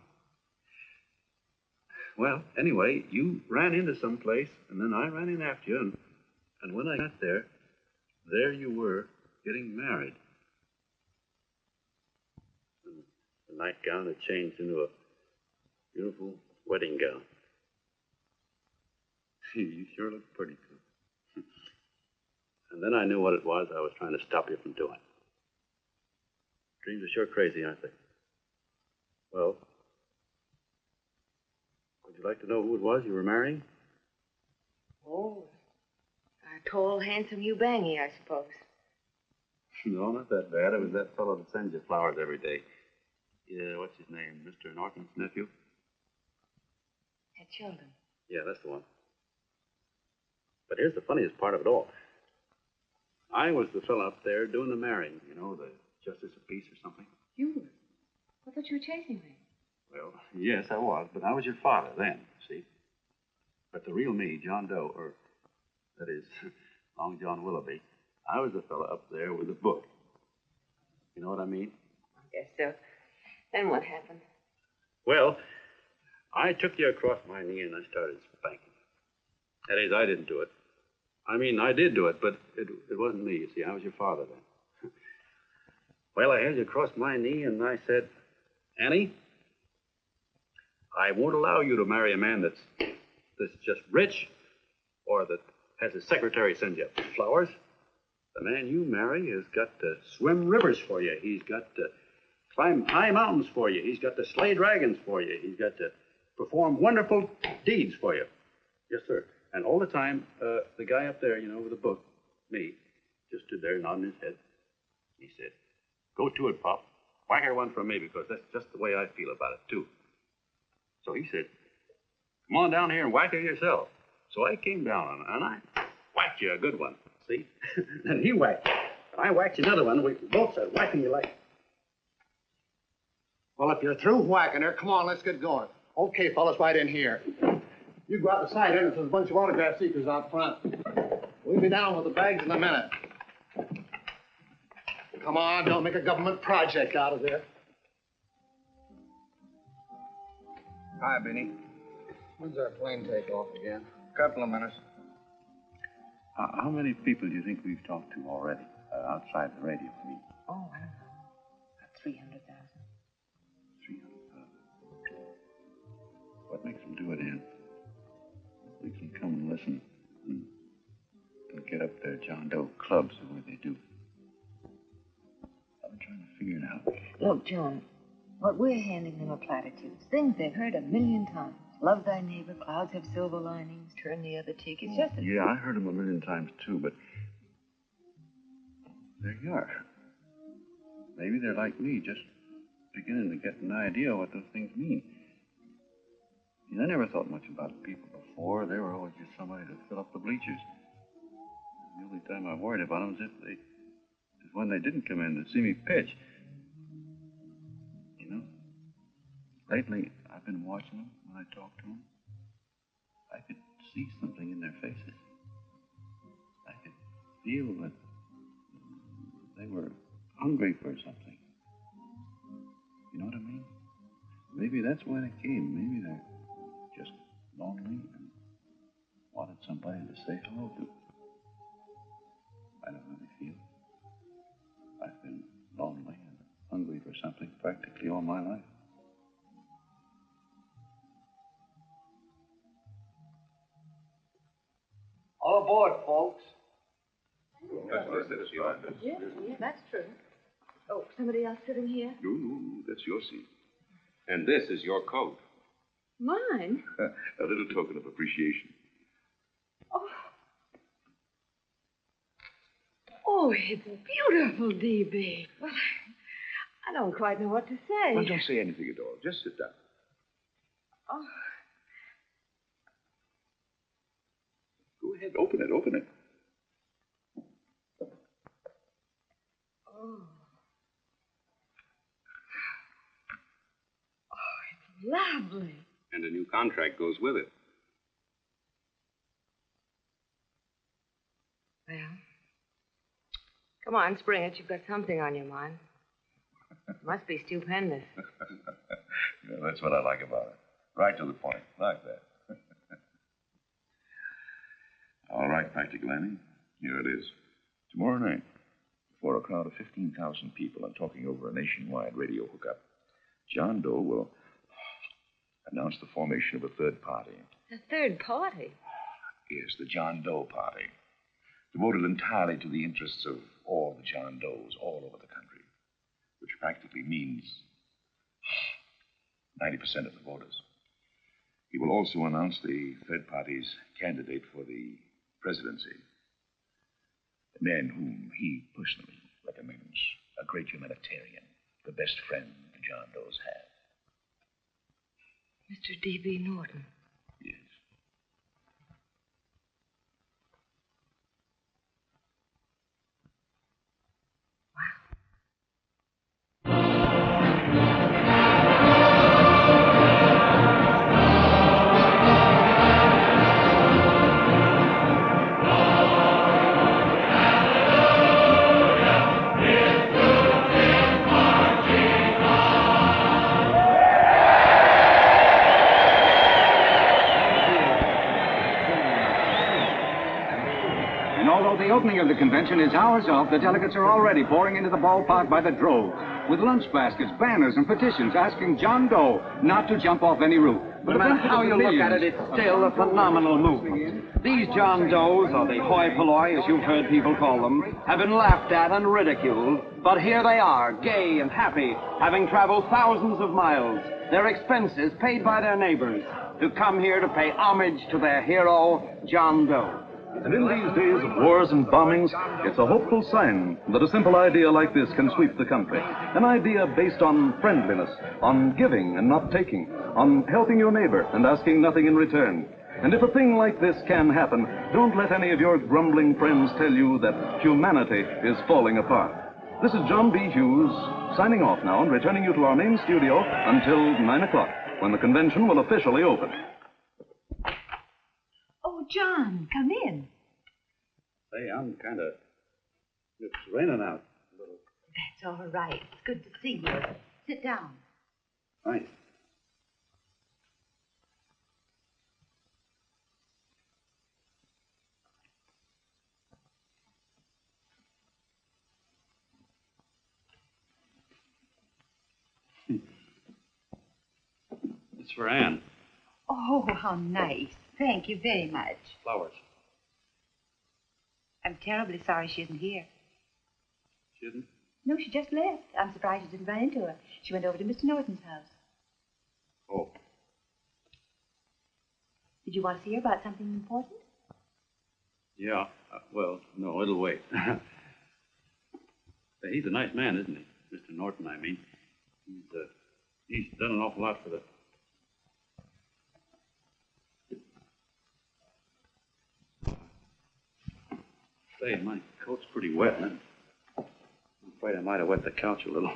Well, anyway, you ran into some place, and then I ran in after you, and when I got there you were, getting married. And the nightgown had changed into a beautiful wedding gown. You sure look pretty, too. And then I knew what it was I was trying to stop you from doing. Dreams are sure crazy, aren't they? Well, would you like to know who it was you were marrying?
Oh, a tall, handsome Ubangi, I suppose.
No, not that bad. It was that fellow that sends you flowers every day. Yeah, what's his name? Mr. Norton's nephew?
At Sheldon.
Yeah, that's the one. But here's the funniest part of it all. I was the fellow up there doing the marrying, you know, the justice of peace or something.
You were? I thought you were chasing me.
Well, yes, I was, but I was your father then, see? But the real me, John Doe, or that is, Long John Willoughby, I was the fellow up there with the book. You know what I mean?
I guess so. Then what happened?
Well, I took you across my knee and I started spanking. That is, I didn't do it. I mean, I did do it, but it wasn't me, you see. I was your father then. Well, I held you across my knee and I said, Annie, I won't allow you to marry a man that's just rich or that has his secretary send you flowers. The man you marry has got to swim rivers for you. He's got to climb high mountains for you. He's got to slay dragons for you. He's got to perform wonderful deeds for you. Yes, sir. And all the time, the guy up there, you know, with the book, me, just stood there nodding his head. He said, go to it, Pop. Whack her one from me, because that's just the way I feel about it, too. So he said, come on down here and whack her yourself. So I came down, and I whacked you a good one, see? And he whacked you. I whacked you another one. We both started whacking you like...
Well, if you're through whacking her, come on, let's get going. Okay, fellas, right in here. You go out the side entrance. There's a bunch of autograph seekers out front. We'll be down with the bags in a minute. Come on, don't make a government project out of this.
Hi, Benny.
When's our plane take off again?
Couple of minutes. How many people do you think we've talked to already outside the radio feed?
Oh, I don't know. About 300,000.
300,000. What makes them do it, Ann? Makes them come and listen and get up their John Doe clubs the way they do. I've been trying to figure it out.
Look, John, what we're handing them are platitudes. Things they've heard 1,000,000 times. Love thy neighbor, clouds have silver linings, turn the other cheek. It's just a...
Yeah, I heard them 1,000,000 times, too, but there you are. Maybe they're like me, just beginning to get an idea what those things mean. I never thought much about people before. They were always just somebody to fill up the bleachers. The only time I worried about them is when they didn't come in to see me pitch. You know, lately I've been watching them when I talk to them. I could see something in their faces. I could feel that they were hungry for something. You know what I mean? Maybe that's why they came. Maybe they're just lonely and wanted somebody to say hello to. I don't really feel. I've been lonely and hungry for something practically all my life.
All aboard, folks.
Yeah, that's true. Oh, somebody else sitting here?
No, that's your seat. And this is your coat.
Mine?
A little token of appreciation.
Oh, it's beautiful, D.B. Well, I don't quite know what to say.
Well, don't say anything at all. Just sit down.
Oh.
Go ahead, open it.
Oh. Oh, it's lovely.
And a new contract goes with it.
Well, come on, spring it. You've got something on your mind. Must be stupendous.
Yeah, that's what I like about it. Right to the point, like that. All right, Practical Annie. Here it is. Tomorrow night, before a crowd of 15,000 people and talking over a nationwide radio hookup, John Doe will announce the formation of a third party.
A third party?
Yes, the John Doe Party. Devoted entirely to the interests of all the John Does all over the country, which practically means 90% of the voters. He will also announce the third party's candidate for the presidency. A man whom he personally recommends, a great humanitarian, the best friend the John Does have.
Mr. D.B. Norton.
Yes.
The opening of the convention is hours off. The delegates are already pouring into the ballpark by the droves, with lunch baskets, banners, and petitions asking John Doe not to jump off any roof.
No matter how you look at it, it's still a phenomenal movement. These John Does, or the hoi polloi, as you've heard people call them, have been laughed at and ridiculed, but here they are, gay and happy, having traveled thousands of miles, their expenses paid by their neighbors, to come here to pay homage to their hero, John Doe.
And in these days of wars and bombings, it's a hopeful sign that a simple idea like this can sweep the country. An idea based on friendliness, on giving and not taking, on helping your neighbor and asking nothing in return. And if a thing like this can happen, don't let any of your grumbling friends tell you that humanity is falling apart. This is John B. Hughes, signing off now and returning you to our main studio until 9 o'clock, when the convention will officially open.
Oh, John, come in.
Hey, I'm kind of... It's raining out a little.
That's all right. It's good to see you. Sit down.
Thanks. It's for Anne.
Oh, how nice. Thank you very much.
Flowers.
I'm terribly sorry she isn't here.
She isn't?
No, she just left. I'm surprised you didn't run into her. She went over to Mr. Norton's house.
Oh.
Did you want to see her about something important?
Yeah. Well, no, it'll wait. He's a nice man, isn't he? Mr. Norton, I mean. He's done an awful lot for the... Say, my coat's pretty wet, and I'm afraid I might have wet the couch a little.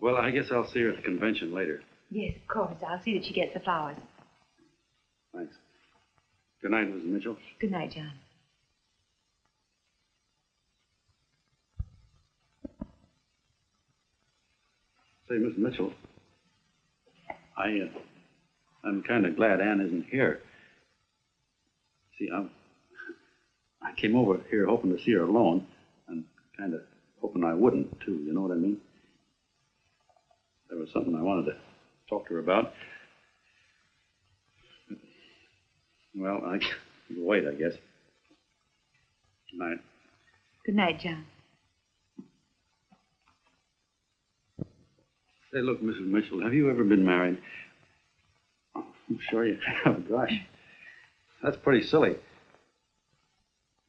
Well, I guess I'll see her at the convention later.
Yes, of course. I'll see that she gets the flowers.
Thanks. Good night, Mrs. Mitchell.
Good night, John.
Say, Miss Mitchell, I'm kind of glad Anne isn't here. See, I came over here hoping to see her alone, and kind of hoping I wouldn't, too, you know what I mean? There was something I wanted to talk to her about. Well, I can wait, I guess. Good night.
Good night, John.
Say, look, Mrs. Mitchell, have you ever been married? Oh, I'm sure you have. Gosh, that's pretty silly.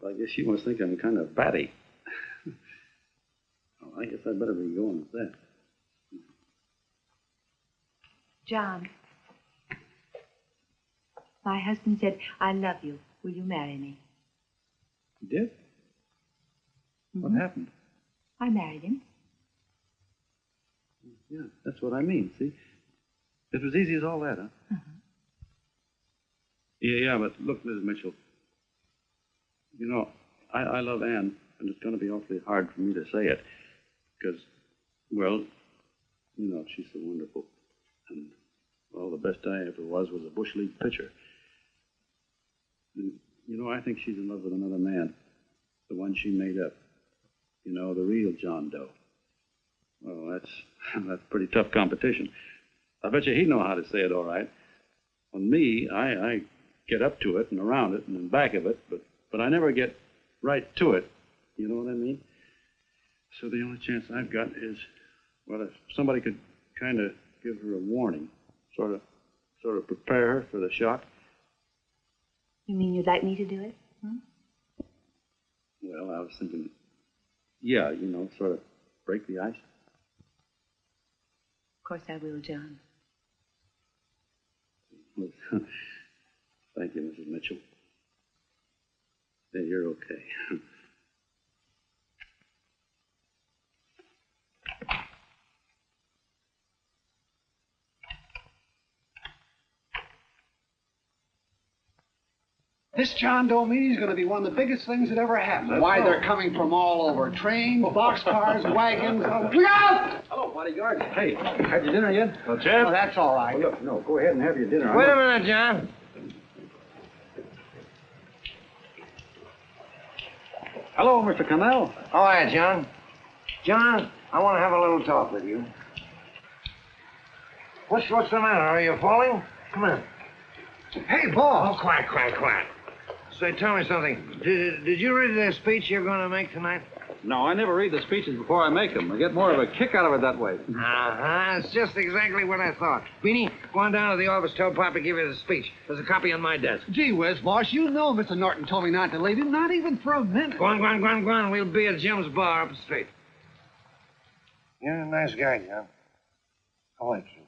But I guess you must think I'm kind of batty. Oh, I guess I'd better be going with that.
John, my husband said, I love you. Will you marry me?
You did?
Mm-hmm.
What happened?
I married him.
Yeah, that's what I mean, see? It was easy as all that, huh?
Uh-huh.
Yeah, but look, Mrs. Mitchell, you know, I love Anne, and it's going to be awfully hard for me to say it. Because, well, you know, she's so wonderful. And, well, the best I ever was a Bush League pitcher. And, you know, I think she's in love with another man. The one she made up. You know, the real John Doe. Well, that's pretty tough competition. I bet you he'd know how to say it all right. On me, I get up to it and around it and in back of it, but I never get right to it. You know what I mean? So the only chance I've got is, well, if somebody could kind of give her a warning, sort of prepare her for the shock.
You mean you'd like me to do it? Hmm?
Well, I was thinking, yeah, you know, sort of break the ice.
Of course I will, John.
Thank you, Mrs. Mitchell. Then you're okay.
This John Doe meeting is going to be one of the biggest things that ever happened. Why, they're coming from all over. Trains, boxcars, wagons. Look out!
Hello, bodyguard. Hey, had your dinner yet?
Well, Chip? Oh, that's all right.
Well, look, no, go ahead and have your dinner.
Wait a minute, John.
Hello, Mr. Connell.
All right, John. John, I want to have a little talk with you. What's the matter? Are you falling? Come in. Hey, boss. Oh, quiet. Say, tell me something. Did you read the speech you're going to make tonight?
No, I never read the speeches before I make them. I get more of a kick out of it that way.
It's just exactly what I thought. Beanie, go on down to the office, tell Pop to give you the speech. There's a copy on my desk.
Gee whiz, boss, you know Mr. Norton told me not to leave him, not even for a minute.
Go on. We'll be at Jim's bar up the street. You're a nice guy, John. I like you.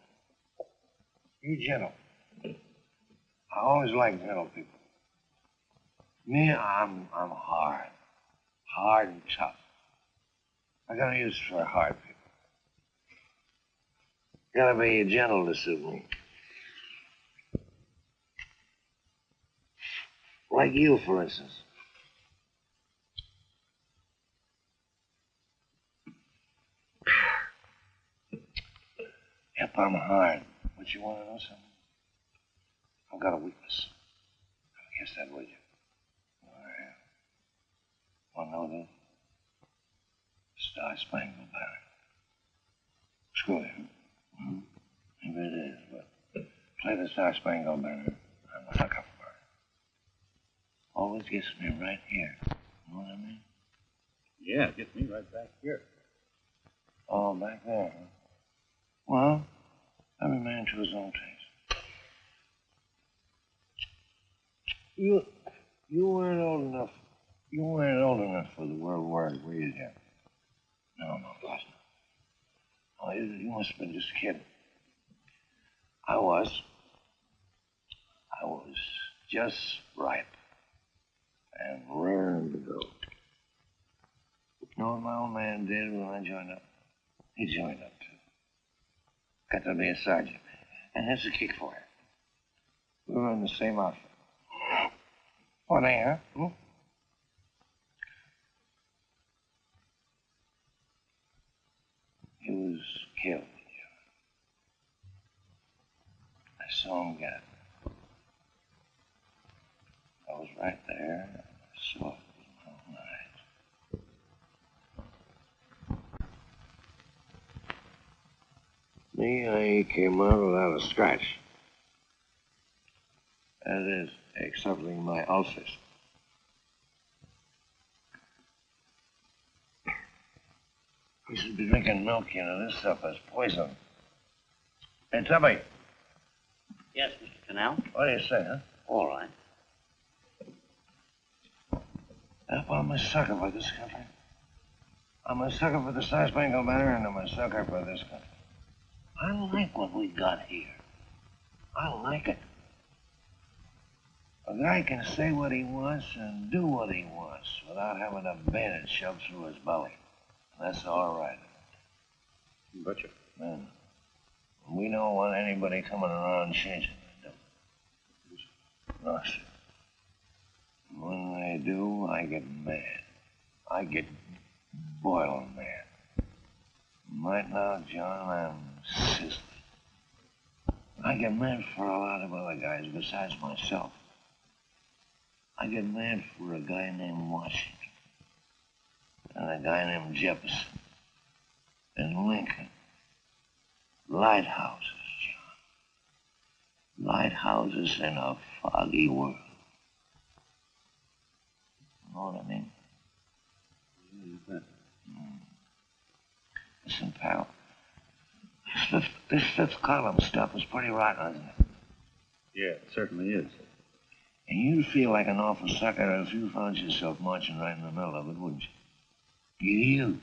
You're gentle. I always like gentle people. Me, I'm hard. Hard and tough. I got no use for hard people. Gotta be gentle to suit me. Like you, for instance. Yep, I'm hard. But you want to know something? I've got a weakness. I guess that would you. Want to know this? Star Spangled Banner. Screw you. Mm-hmm. Maybe it is, but play the Star Spangled Banner. I'm a sucker for it. Always gets me right here. You know what I mean?
Yeah, it gets me right back here.
Oh, back there, huh? Well, every man to his own taste. You weren't old enough. You weren't old enough for the World War, were you, Jim? No, boss. Oh, you must have been just kidding. I was just ripe and raring to go. You know what my old man did when I joined up? He joined up, too. Got to be a sergeant. And here's a kick for it. We were in the same outfit. What, huh? Hmm? He was killed. I saw him get it. I was right there. I saw it with my own eyes. Me, I came out without a scratch. That is, excepting my ulcers. You should be drinking milk, you know. This stuff is poison. Hey, Tubby.
Yes, Mr. Canal?
What do you say, huh?
All right.
Yep, I'm a sucker for this country. I'm a sucker for the Star Spangled Banner, and I'm a sucker for this country. I like what we got here. I like it. A guy can say what he wants and do what he wants without having a bayonet shoved through his belly. That's all right.
Betcha.
Man, we don't want anybody coming around changing it, do we? No, sir. When
I do, I get mad. I get boiling mad. Right now, John, I'm sizzling. I get mad for a lot of other guys besides myself. I get mad for a guy named Washington, and a guy named Jefferson, and Lincoln. Lighthouses, John. Lighthouses in a foggy world. You know what I mean? Listen, pal. This fifth column stuff is pretty rotten, isn't it?
Yeah, it certainly is.
And you'd feel like an awful sucker if you found yourself marching right in the middle of it, wouldn't you? You.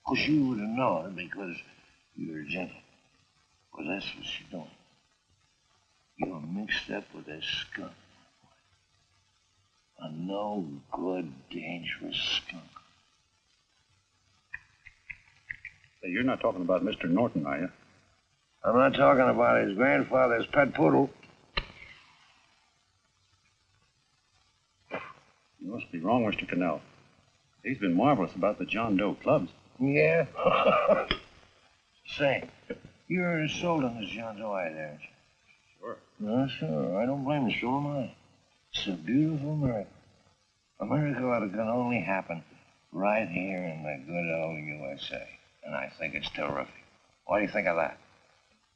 Because you would have known because you're gentle. Well, that's what you're doing. You're mixed up with a skunk. A no-good, dangerous skunk.
Hey, you're not talking about Mr. Norton, are you?
I'm not talking about his grandfather's pet poodle.
You must be wrong, Mr. Cannell. He's been marvelous about the John Doe clubs.
Yeah? Say, you're sold on this John Doe idea, aren't you?
Sure.
No, sure. I don't blame you. So am I. It's a beautiful America. America can only happen right here in the good old USA. And I think it's terrific. What do you think of that?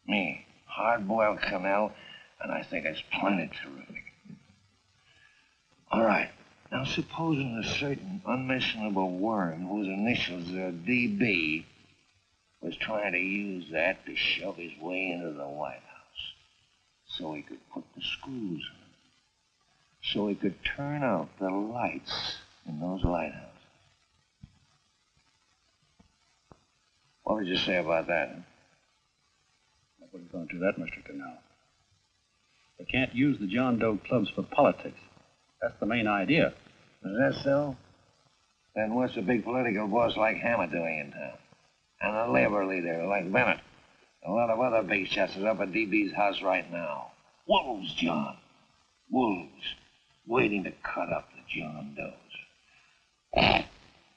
Me, hard-boiled Cannell, and I think it's plenty terrific. All right. Now, supposing a certain unmentionable worm whose initials are DB was trying to use that to shove his way into the White House so he could put the screws in, so he could turn out the lights in those lighthouses. What would you say about that? Huh?
I wouldn't go into that, Mr. Cannell. They can't use the John Doe clubs for politics. That's the main idea.
Is that so? Then what's a big political boss like Hammer doing in town? And a labor leader like Bennett? A lot of other big shots are up at DB's house right now. Wolves, John. Wolves. Waiting to cut up the John Does.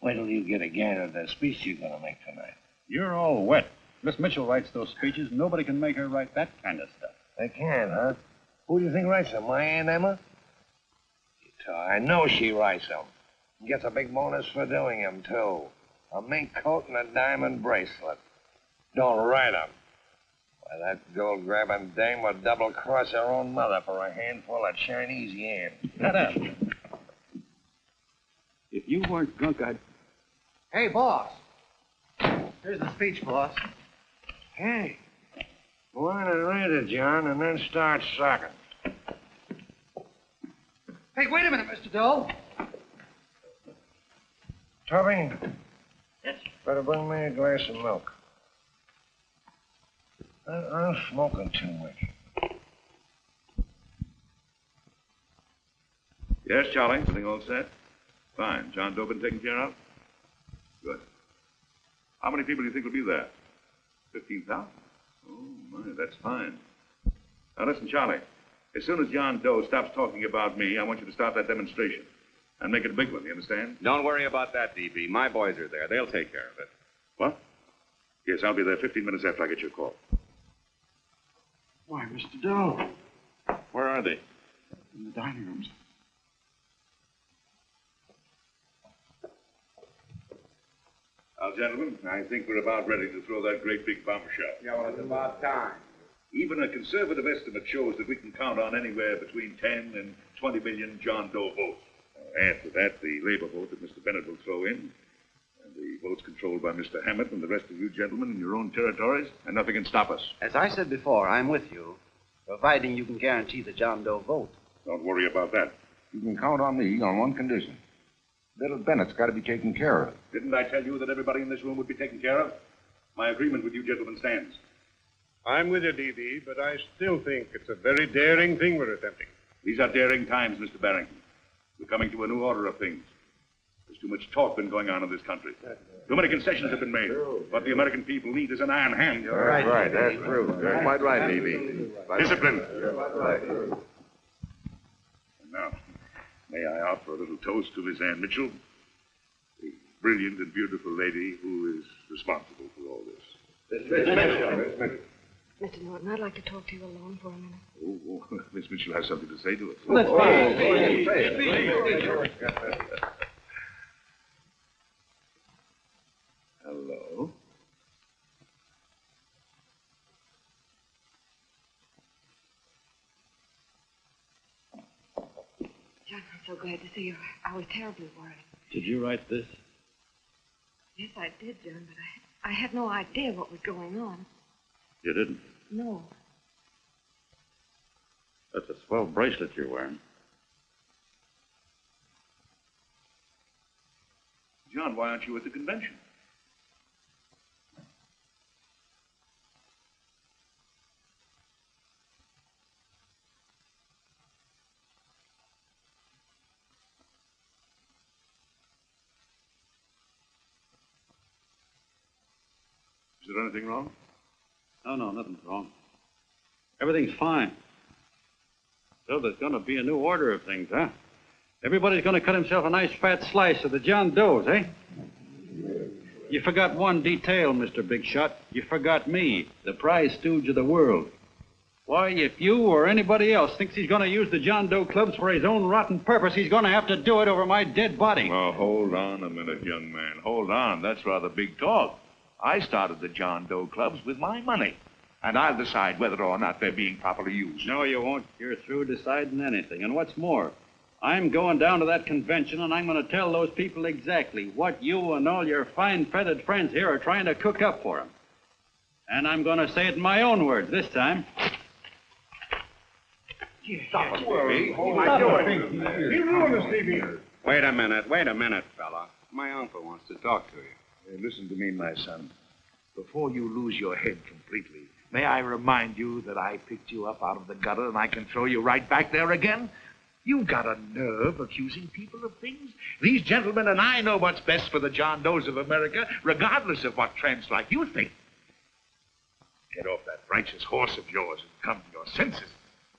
Wait till you get a gander at that speech you're going to make tonight.
You're all wet. Miss Mitchell writes those speeches. Nobody can make her write that kind of stuff.
They can, huh? Who do you think writes them? My Aunt Emma? I know she writes them. And gets a big bonus for doing them, too. A mink coat and a diamond bracelet. Don't write them. Why, that gold-grabbing dame would double-cross her own mother for a handful of Chinese yen.
Shut up. If you weren't drunk, I'd...
Hey, boss. Here's the speech, boss.
Hey. Go on and read it, John, and then start sucking.
Hey, wait a minute, Mr. Doe.
Tubby? Yes? Better bring me a glass of milk. I'm smoking too much.
Yes, Charlie? Everything all set? Fine. John Doe been taken care of? Good. How many people do you think will be there? 15,000? Oh, my, that's fine. Now, listen, Charlie. As soon as John Doe stops talking about me, I want you to start that demonstration. And make it a big one, you understand?
Don't worry about that, DB. My boys are there. They'll take care of it.
What? Yes, I'll be there 15 minutes after I get your call.
Why, Mr. Doe.
Where are they?
In the dining rooms.
Now, gentlemen, I think we're about ready to throw that great big bombshell.
Yeah, well, it's about time.
Even a conservative estimate shows that we can count on anywhere between 10 and 20 million John Doe votes. Add to that the labor vote that Mr. Bennett will throw in, and the votes controlled by Mr. Hammett and the rest of you gentlemen in your own territories, and nothing can stop us.
As I said before, I'm with you, providing you can guarantee the John Doe vote.
Don't worry about that.
You can count on me on one condition. Little Bennett's got to be taken care of.
Didn't I tell you that everybody in this room would be taken care of? My agreement with you gentlemen stands.
I'm with you, DB, but I still think it's a very daring thing we're attempting.
These are daring times, Mr. Barrington. We're coming to a new order of things. There's too much talk been going on in this country. Too many concessions have been made. What the American people need is an iron hand.
Right, that's true. You're quite right, DB.
Discipline.
Right.
And May I offer a little toast to Miss Ann Mitchell, the brilliant and beautiful lady who is responsible for all this. Miss Mitchell.
Mr. Norton, I'd like to talk to you alone for a minute.
Oh, Miss Mitchell has something to say to us. Hello.
John, I'm so glad to see you. I was terribly worried.
Did you write this?
Yes, I did, John, but I had no idea what was going on.
You didn't?
No.
That's a swell bracelet you're wearing.
John, why aren't you at the convention? Is there anything wrong?
No, nothing's wrong. Everything's fine. So there's going to be a new order of things, huh? Everybody's going to cut himself a nice fat slice of the John Does, eh? You forgot one detail, Mr. Big Shot. You forgot me, the prize stooge of the world. Why, if you or anybody else thinks he's going to use the John Doe clubs for his own rotten purpose, he's going to have to do it over my dead body.
Oh, hold on a minute, young man. Hold on. That's rather big talk. I started the John Doe clubs with my money, and I'll decide whether or not they're being properly used.
No, you won't. You're through deciding anything. And what's more, I'm going down to that convention, and I'm going to tell those people exactly what you and all your fine-feathered friends here are trying to cook up for them. And I'm going to say it in my own words this time.
Stop it, Stevie.
You ruined us, Stevie.
Wait a minute, fella. My uncle wants to talk to you.
Hey, listen to me, my son. Before you lose your head completely, may I remind you that I picked you up out of the gutter and I can throw you right back there again? You've got a nerve accusing people of things. These gentlemen and I know what's best for the John Does of America, regardless of what tramps like you think. Get off that righteous horse of yours and come to your senses.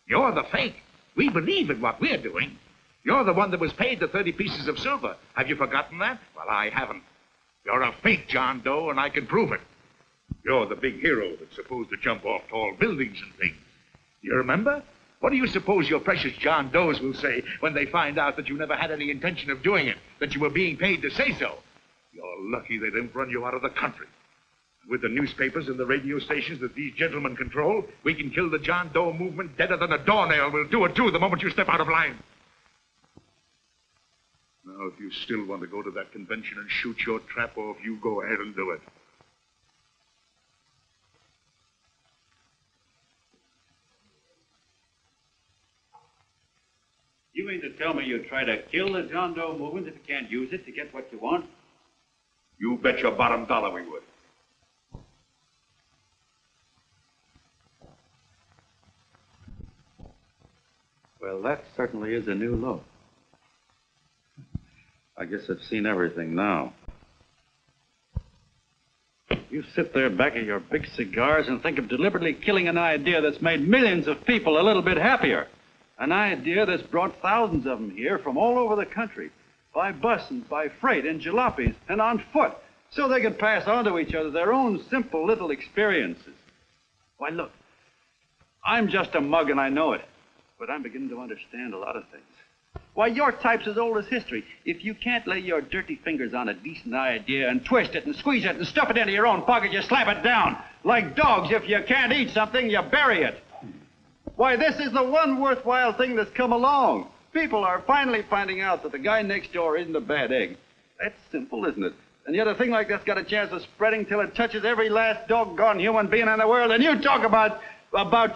You're the fake. We believe in what we're doing. You're the one that was paid the 30 pieces of silver. Have you forgotten that? Well, I haven't. You're a fake John Doe, and I can prove it. You're the big hero that's supposed to jump off tall buildings and things. You remember? What do you suppose your precious John Does will say when they find out that you never had any intention of doing it, that you were being paid to say so? You're lucky they didn't run you out of the country. With the newspapers and the radio stations that these gentlemen control, we can kill the John Doe movement deader than a doornail. We'll do it, too, the moment you step out of line. Now, if you still want to go to that convention and shoot your trap off, you go ahead and do it.
You mean to tell me you'd try to kill the John Doe movement if you can't use it to get what you want?
You bet your bottom dollar we would.
Well, that certainly is a new look. I guess I've seen everything now. You sit there back of your big cigars and think of deliberately killing an idea that's made millions of people a little bit happier. An idea that's brought thousands of them here from all over the country, by bus and by freight and jalopies and on foot, so they could pass on to each other their own simple little experiences. Why, look, I'm just a mug and I know it, but I'm beginning to understand a lot of things. Why, your type's as old as history. If you can't lay your dirty fingers on a decent idea and twist it and squeeze it and stuff it into your own pocket, you slap it down. Like dogs, if you can't eat something, you bury it. Why, this is the one worthwhile thing that's come along. People are finally finding out that the guy next door isn't a bad egg. That's simple, isn't it? And yet a thing like that's got a chance of spreading till it touches every last doggone human being in the world, and you talk about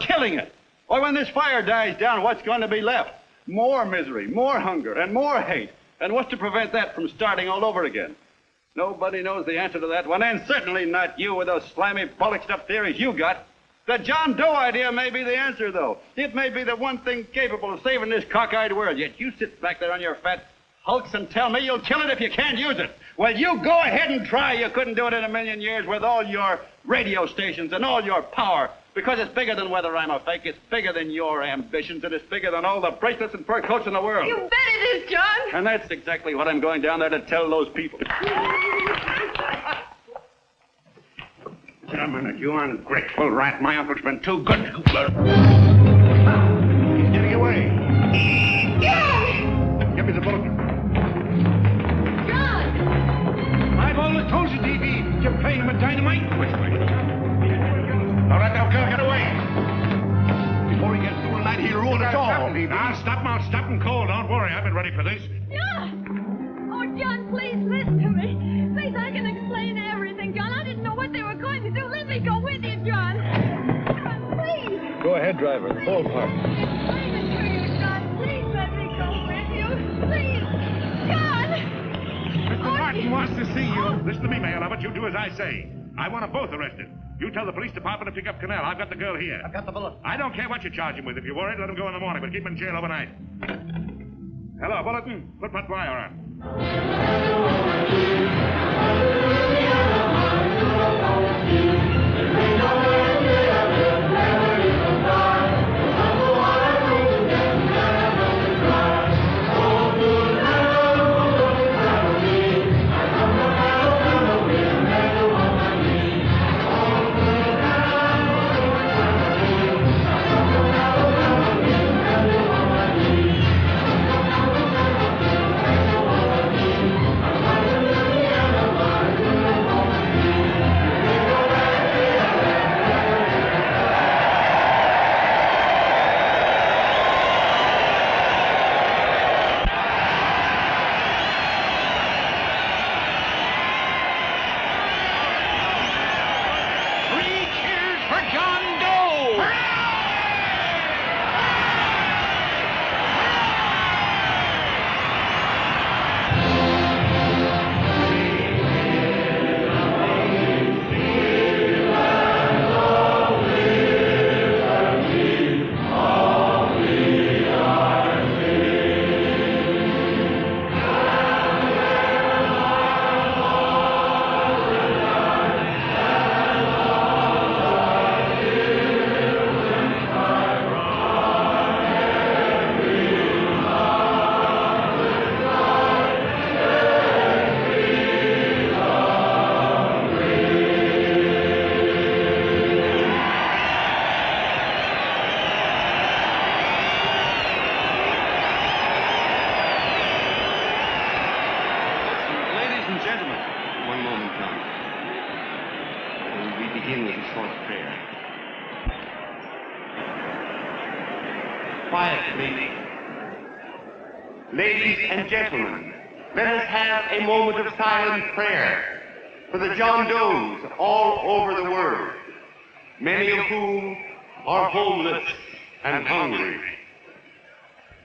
killing it. Why, when this fire dies down, what's going to be left? More misery, more hunger, and more hate. And what's to prevent that from starting all over again? Nobody knows the answer to that one, and certainly not you with those slimy, polished up theories you got. The John Doe idea may be the answer, though. It may be the one thing capable of saving this cockeyed world, yet you sit back there on your fat hulks and tell me you'll kill it if you can't use it. Well, you go ahead and try. You couldn't do it in a million years with all your radio stations and all your power,
Because it's bigger than whether I'm a fake. It's bigger than your ambitions. And it's bigger than all the bracelets and fur coats in the world.
You bet it is, John.
And that's exactly what I'm going down there to tell those people.
Gentlemen, you ungrateful rat. My uncle's been too good. He's getting away.
John!
Give me the bulletin.
John!
I've always told you, D.B., you're playing with dynamite. Which way? All right, now, girl, get away. Before he gets through tonight, he'll ruin us all. Now, stop and cold. Don't worry, I've been ready for this.
John! Oh, John, please listen to me. Please, I can explain everything, John. I didn't know what they were going to do. Let me go with you, John. John, please.
Go ahead, driver. Full park.
Explain it to you, John. Please let me go with you. Please. John!
Mr. Martin wants to see you. Listen to me, Mayor Lovett. You do as I say. I want them both arrested. You tell the police department to pick up Cannell. I've got the girl here.
I've got the bullet.
I don't care what you charge him with. If you're worried, let him go in the morning, but keep him in jail overnight. Hello, Bulletin. Put that wire on.
Quietly. Ladies and gentlemen, let us have a moment of silent prayer for the John Does all over the world, many of whom are homeless and hungry.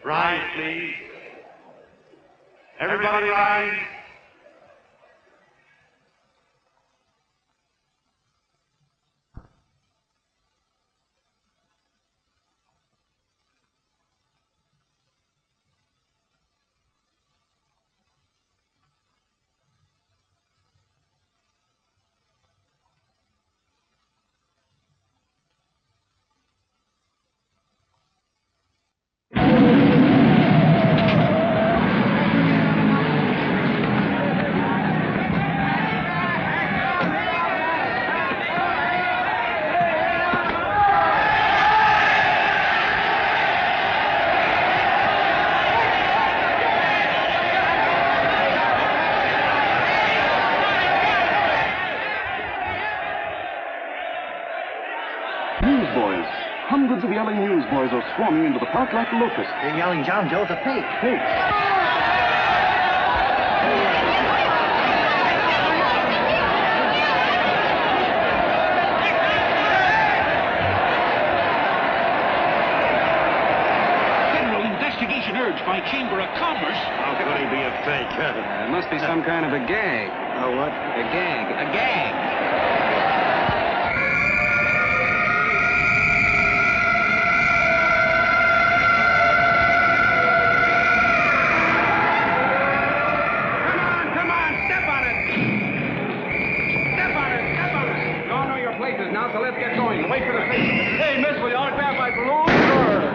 Rise, please. Everybody rise.
Newsboys. Hundreds of yelling newsboys are swarming into the park like locusts.
They're yelling John Doe's a fake.
Fake.
Federal investigation urged by Chamber of Commerce.
How could he be a fake?
It must be some kind of a gag.
Oh, what?
A gag. A gag.
Now, so let's get going. Wait for the station. as loser.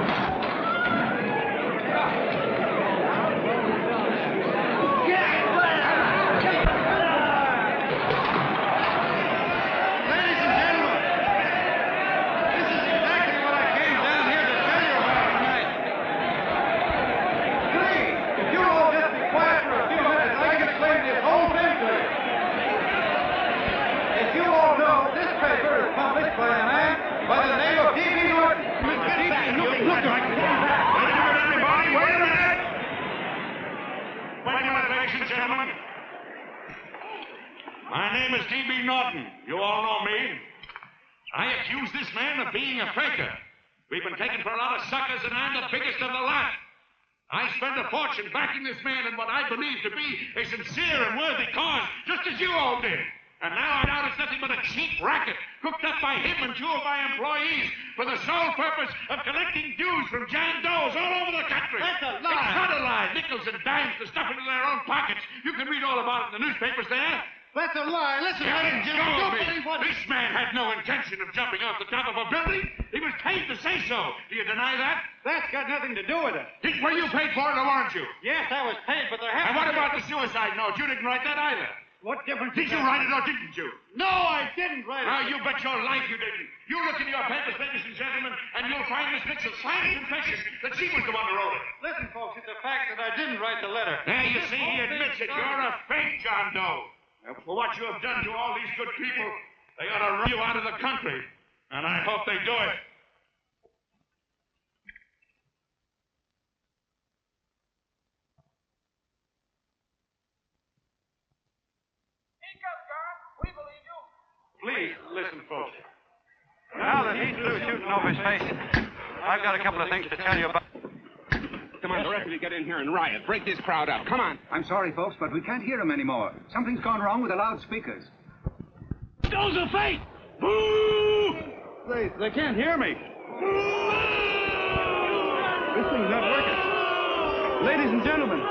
Gentlemen, my name is D.B. Norton. You all know me. I accuse this man of being a faker. We've been taken for a lot of suckers, and I'm the biggest of the lot. I spent a fortune backing this man in what I believe to be a sincere and worthy cause, just as you all did. And now I doubt it's nothing but a cheap racket cooked up by him and two of my employees for the sole purpose of collecting dues from John Does all over the country. That's a lie. It's not a lie. Nickels and dimes to stuff into their own pockets. You can read all about it in the newspapers there.
That's a lie. Listen, ladies and gentlemen, don't believe what...
This man had no intention of jumping off the top of a building. He was paid to say so. Do you deny that?
That's got nothing to do with it.
Were you paid for it or weren't you?
Yes, I was paid, but there
And what about the suicide note? You didn't write that either.
What difference
Did you write it or didn't you?
No, I didn't write it.
Now, you bet your life you didn't. You look in your papers, ladies and gentlemen, and you'll find Miss Mitchell's signed confession that she was the one who wrote it.
Listen, folks, it's a fact that I didn't write the letter.
There you see, he admits it. You're a fake John Doe. For what you have done to all these good people, they ought to run you out of the country. And I hope they do it.
Please, listen, folks. Now that he's through shooting over his face, I've got a couple of things to tell you about.
Come on, directly get in here and riot. Break this crowd up. Come on.
I'm sorry, folks, but we can't hear him anymore. Something's gone wrong with the loudspeakers.
Those are fake!
Boo! They can't hear me. This thing's not working. Ladies and gentlemen.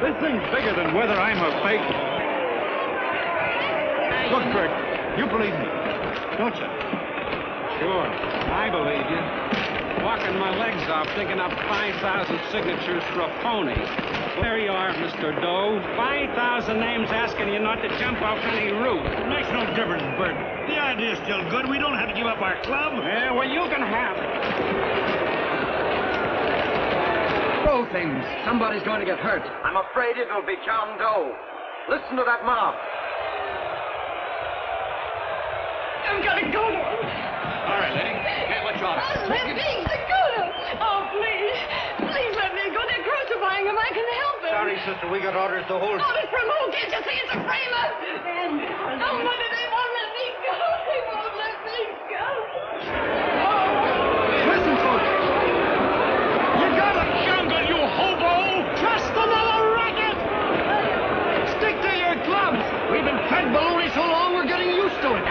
This thing's bigger than whether I'm a fake. Look, Kurt, you believe me, don't you?
Sure, I believe you. Walking my legs off, digging up 5,000 signatures for a phony. There you are, Mr. Doe. 5,000 names asking you not to jump off any roof.
It makes no difference, Bert. The idea's still good. We don't have to give up our club.
Yeah, well, you can have it. Throw things. Somebody's going to get hurt. I'm afraid it'll be John Doe. Listen to that mob.
I've got to go to him.
All right, lady. Hey, what's your order?
Let me go to him. Oh, please. Please let me go. They're crucifying him. I can help him.
Sorry, sister. We got orders to hold.
Orders from who? Can't you see it's a framer? Oh, Mother, they won't let me go. They won't let me go.
Listen, folks.
You got a jungle, you hobo!
Just another racket! Stick to your clubs. We've been fed baloney so long we're getting used to it.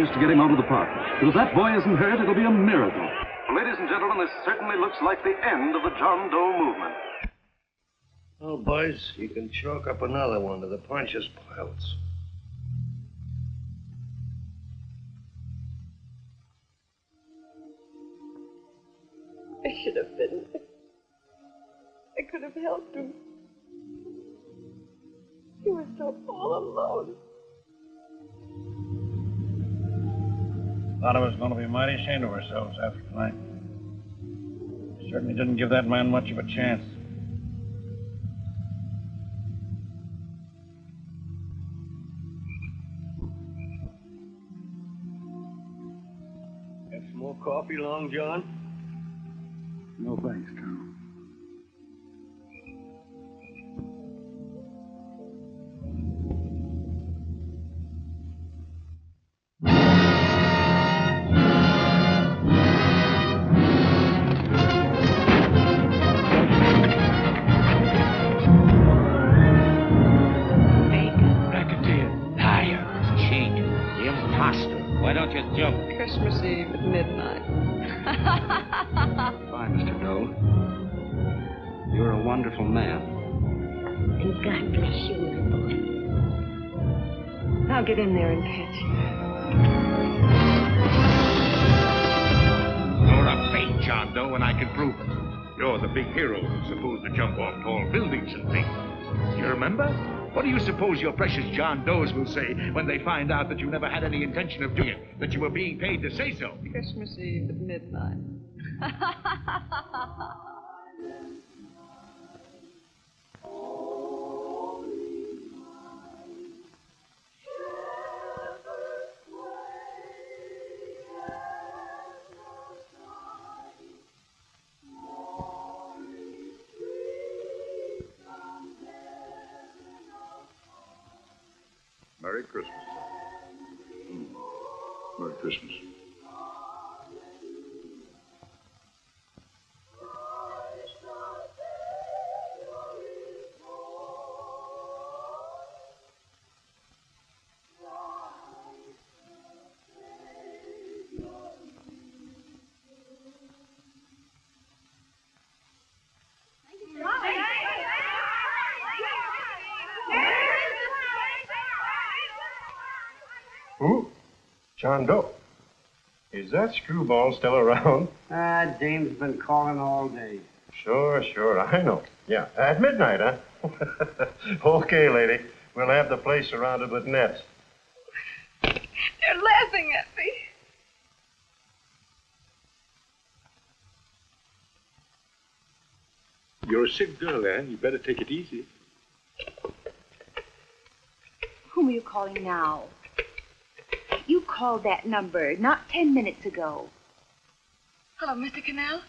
To get him out of the park. But if that boy isn't hurt, it'll be a miracle. Ladies and gentlemen, this certainly looks like the end of the John Doe movement.
Well, boys, you can chalk up another one to the Pontius Pilates.
I should have been there. I could have helped him. He was so all alone.
A lot of us are going to be mighty ashamed of ourselves after tonight. Certainly didn't give that man much of a chance.
Have some more coffee, Long John?
No thanks, Colonel.
Christmas Eve at midnight.
Bye, Mr. Doe. You're a wonderful man.
And God bless you, my boy.
I'll get in there and catch you.
You're a fake, John Doe, and I can prove it. You're the big hero who's supposed to jump off tall buildings and things. You remember? What do you suppose your precious John Does will say when they find out that you never had any intention of doing it, that you were being paid to say so?
Christmas Eve at midnight.
Merry Christmas. Merry Christmas.
Who? John Doe. Is that screwball still around?
Dame's been calling all day.
Sure, I know. Yeah, at midnight, huh? Okay, lady. We'll have the place surrounded with nets.
They're laughing at me.
You're a sick girl, Anne. You better take it easy.
Whom are you calling now? You called that number not 10 minutes ago.
Hello, Mr. Canal.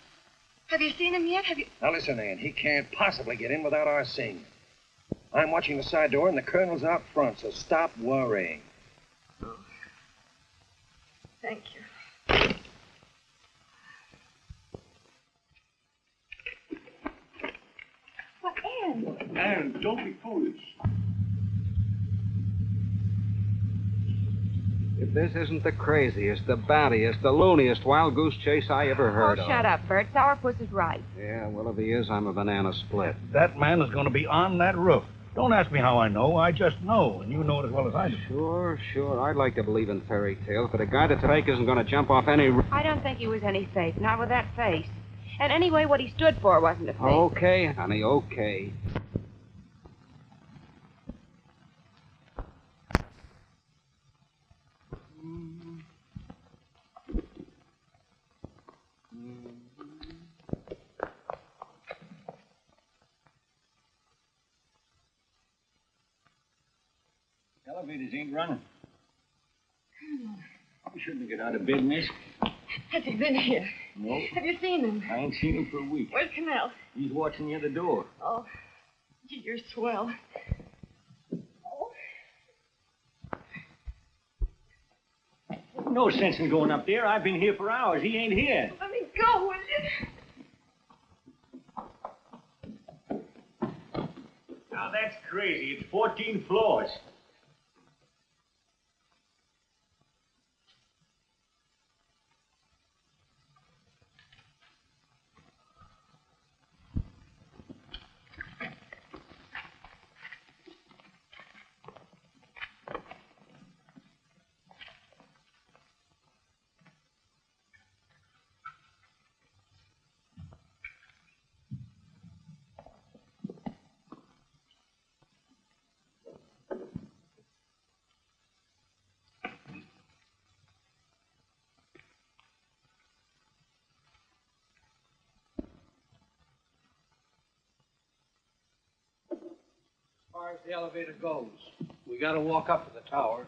Have you seen him yet?
Now listen, Ann, he can't possibly get in without our seeing him. I'm watching the side door and the colonel's out front, so stop worrying.
Oh. Thank you.
But Ann...
Anne, don't be foolish.
If this isn't the craziest, the battiest, the looniest wild goose chase I ever heard of.
Oh, shut up, Bert. Sourpuss is right.
Yeah, well, if he is, I'm a banana split.
That man is going to be on that roof. Don't ask me how I know. I just know, and you know it as well as I do.
Sure. I'd like to believe in fairy tales, but a guy that's fake isn't going to jump off any roof.
I don't think he was any fake, not with that face. And anyway, what he stood for wasn't a fake.
Okay, honey, okay.
Elevators ain't running. We shouldn't get out of bed, miss.
Has he been here?
No.
Have you seen him?
I ain't seen him for a week.
Where's Canal?
He's watching the other door.
Oh, gee, you're swell.
No sense in going up there. I've been here for hours. He ain't here.
Let me go, will you?
Now, that's crazy. It's 14 floors.
as the elevator goes. We gotta walk up to the tower.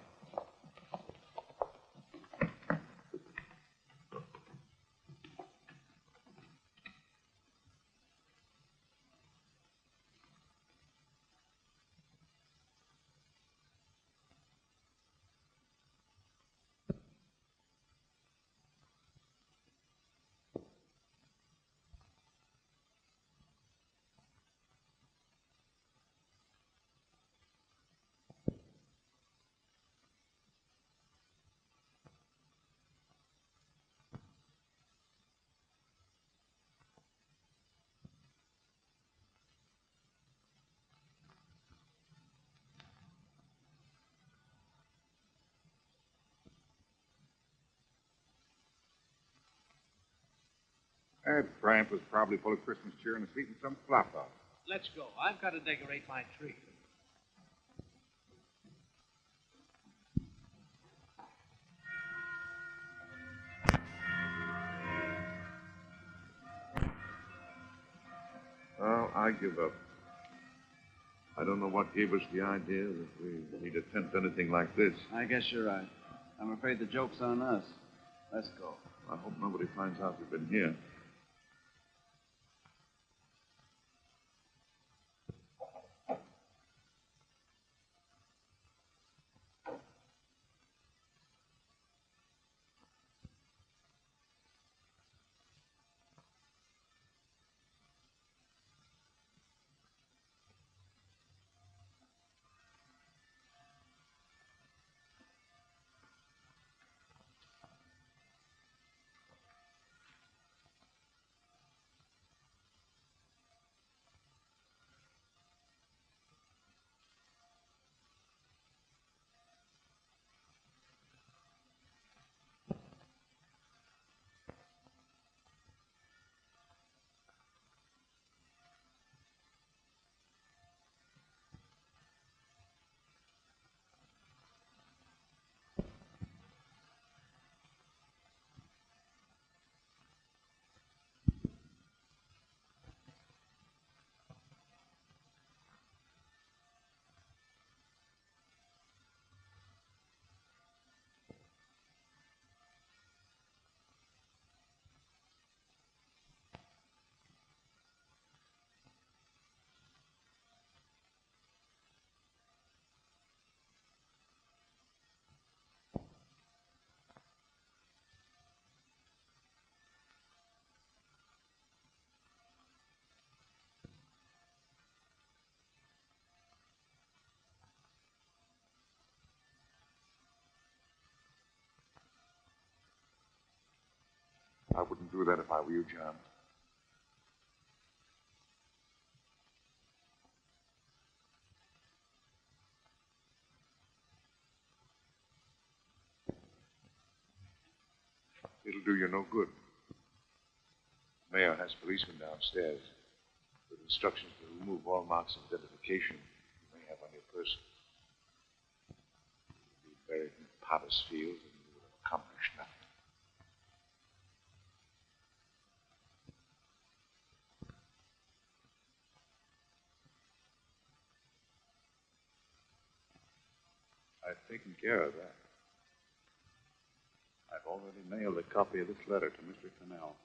That tramp was probably full of Christmas cheer and asleep in some flop house.
Let's go. I've got to decorate my tree.
Well, I give up. I don't know what gave us the idea that we need to attempt anything like this.
I guess you're right. I'm afraid the joke's on us. Let's go.
I hope nobody finds out we've been here. I wouldn't do that if I were you, John. It'll do you no good. The mayor has policemen downstairs with instructions to remove all marks of identification you may have on your person. You'll be buried in Potter's Field and you would have accomplished nothing. I've taken care of that. I've already mailed a copy of this letter to Mr. Cannell.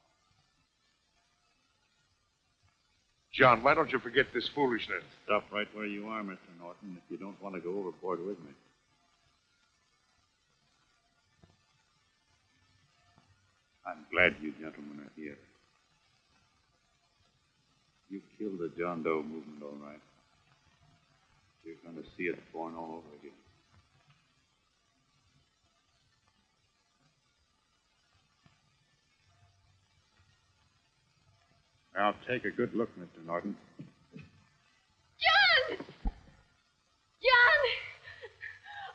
John, why don't you forget this foolishness?
Stop right where you are, Mr. Norton, if you don't want to go overboard with me. I'm glad you gentlemen are here. You killed the John Doe movement, all right. You're going to see it born all over again. Now, take a good look, Mr. Norton.
John! John!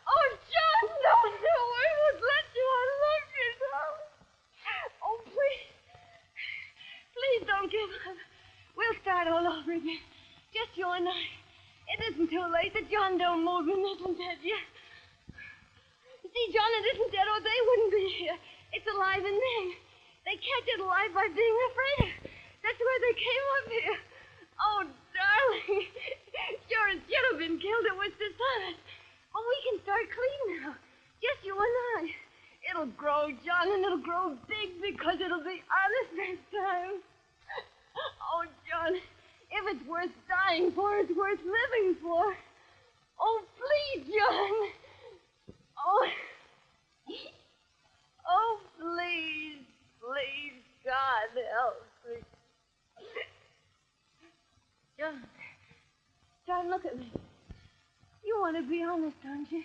Oh, John, no, I won't let you. I love you, darling. Oh, please. Please don't give up. We'll start all over again. Just you and I. It isn't too late. The John Doe movement isn't dead yet. You see, John, it isn't dead or they wouldn't be here. It's alive in them. They kept it alive by being afraid. That's why they came up here. Oh, darling, you're a You'd have been killed. It was dishonest. Oh, we can start clean now. Just you and I. It'll grow, John, and it'll grow big because it'll be honest this time. Oh, John, if it's worth dying for, it's worth living for. Oh, please, John. Oh, oh, please, please, God, help me. John, look at me. You want to be honest, don't you?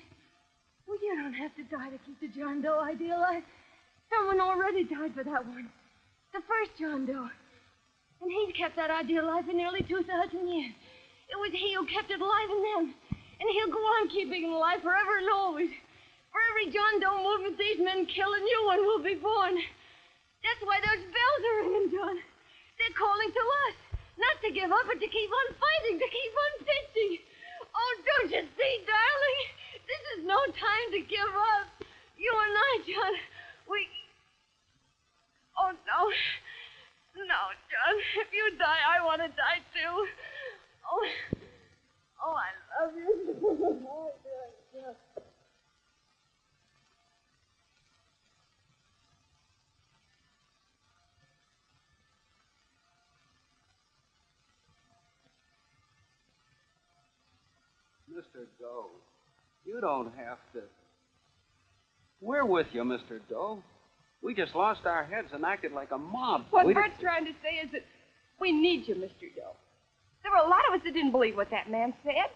Well, you don't have to die to keep the John Doe idea alive. Someone already died for that one. The first John Doe. And he's kept that idea alive for nearly 2,000 years. It was he who kept it alive in them. And he'll go on keeping it alive forever and always. For every John Doe movement these men kill, a new one will be born. That's why those bells are ringing, John. They're calling to us. Not to give up, but to keep on fighting, to keep on pitching. Oh, don't you see, darling? This is no time to give up. You and I, John, we... Oh, no. No, John. If you die, I want to die, too. Oh, I love you. Oh, John.
Mr. Doe, you don't have to. We're with you, Mr. Doe. We just lost our heads and acted like a mob.
What Bert's trying to say is that we need you, Mr. Doe. There were a lot of us that didn't believe what that man said.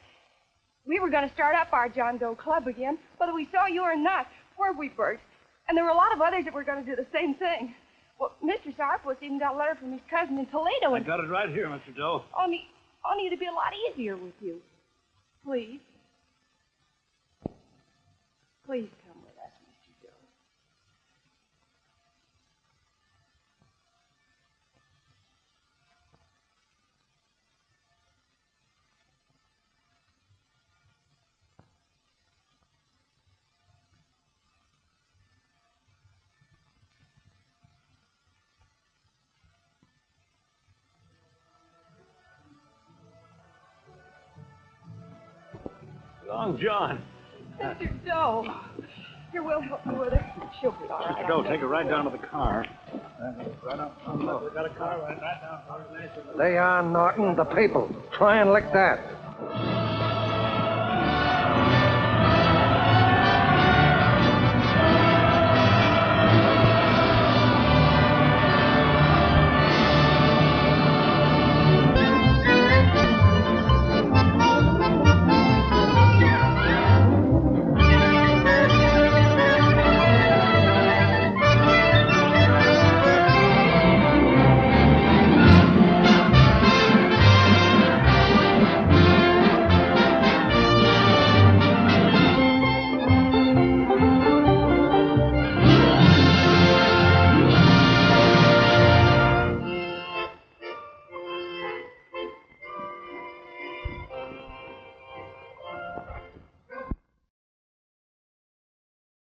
We were going to start up our John Doe Club again, whether we saw you or not, weren't we, Bert? And there were a lot of others that were going to do the same thing. Well, Mr. Sourpuss even got a letter from his cousin in Toledo.
I got it right here, Mr. Doe.
Only it'd be a lot easier with you. Please. Please come with us, Mr. Doe.
Long John.
Mr. Doe. Here, we'll help you with her. She'll be all right.
Mr. Doe, take her right down to the car. Right up. Look, we got a car right down.
Lay on, Norton, the people. Try and lick that.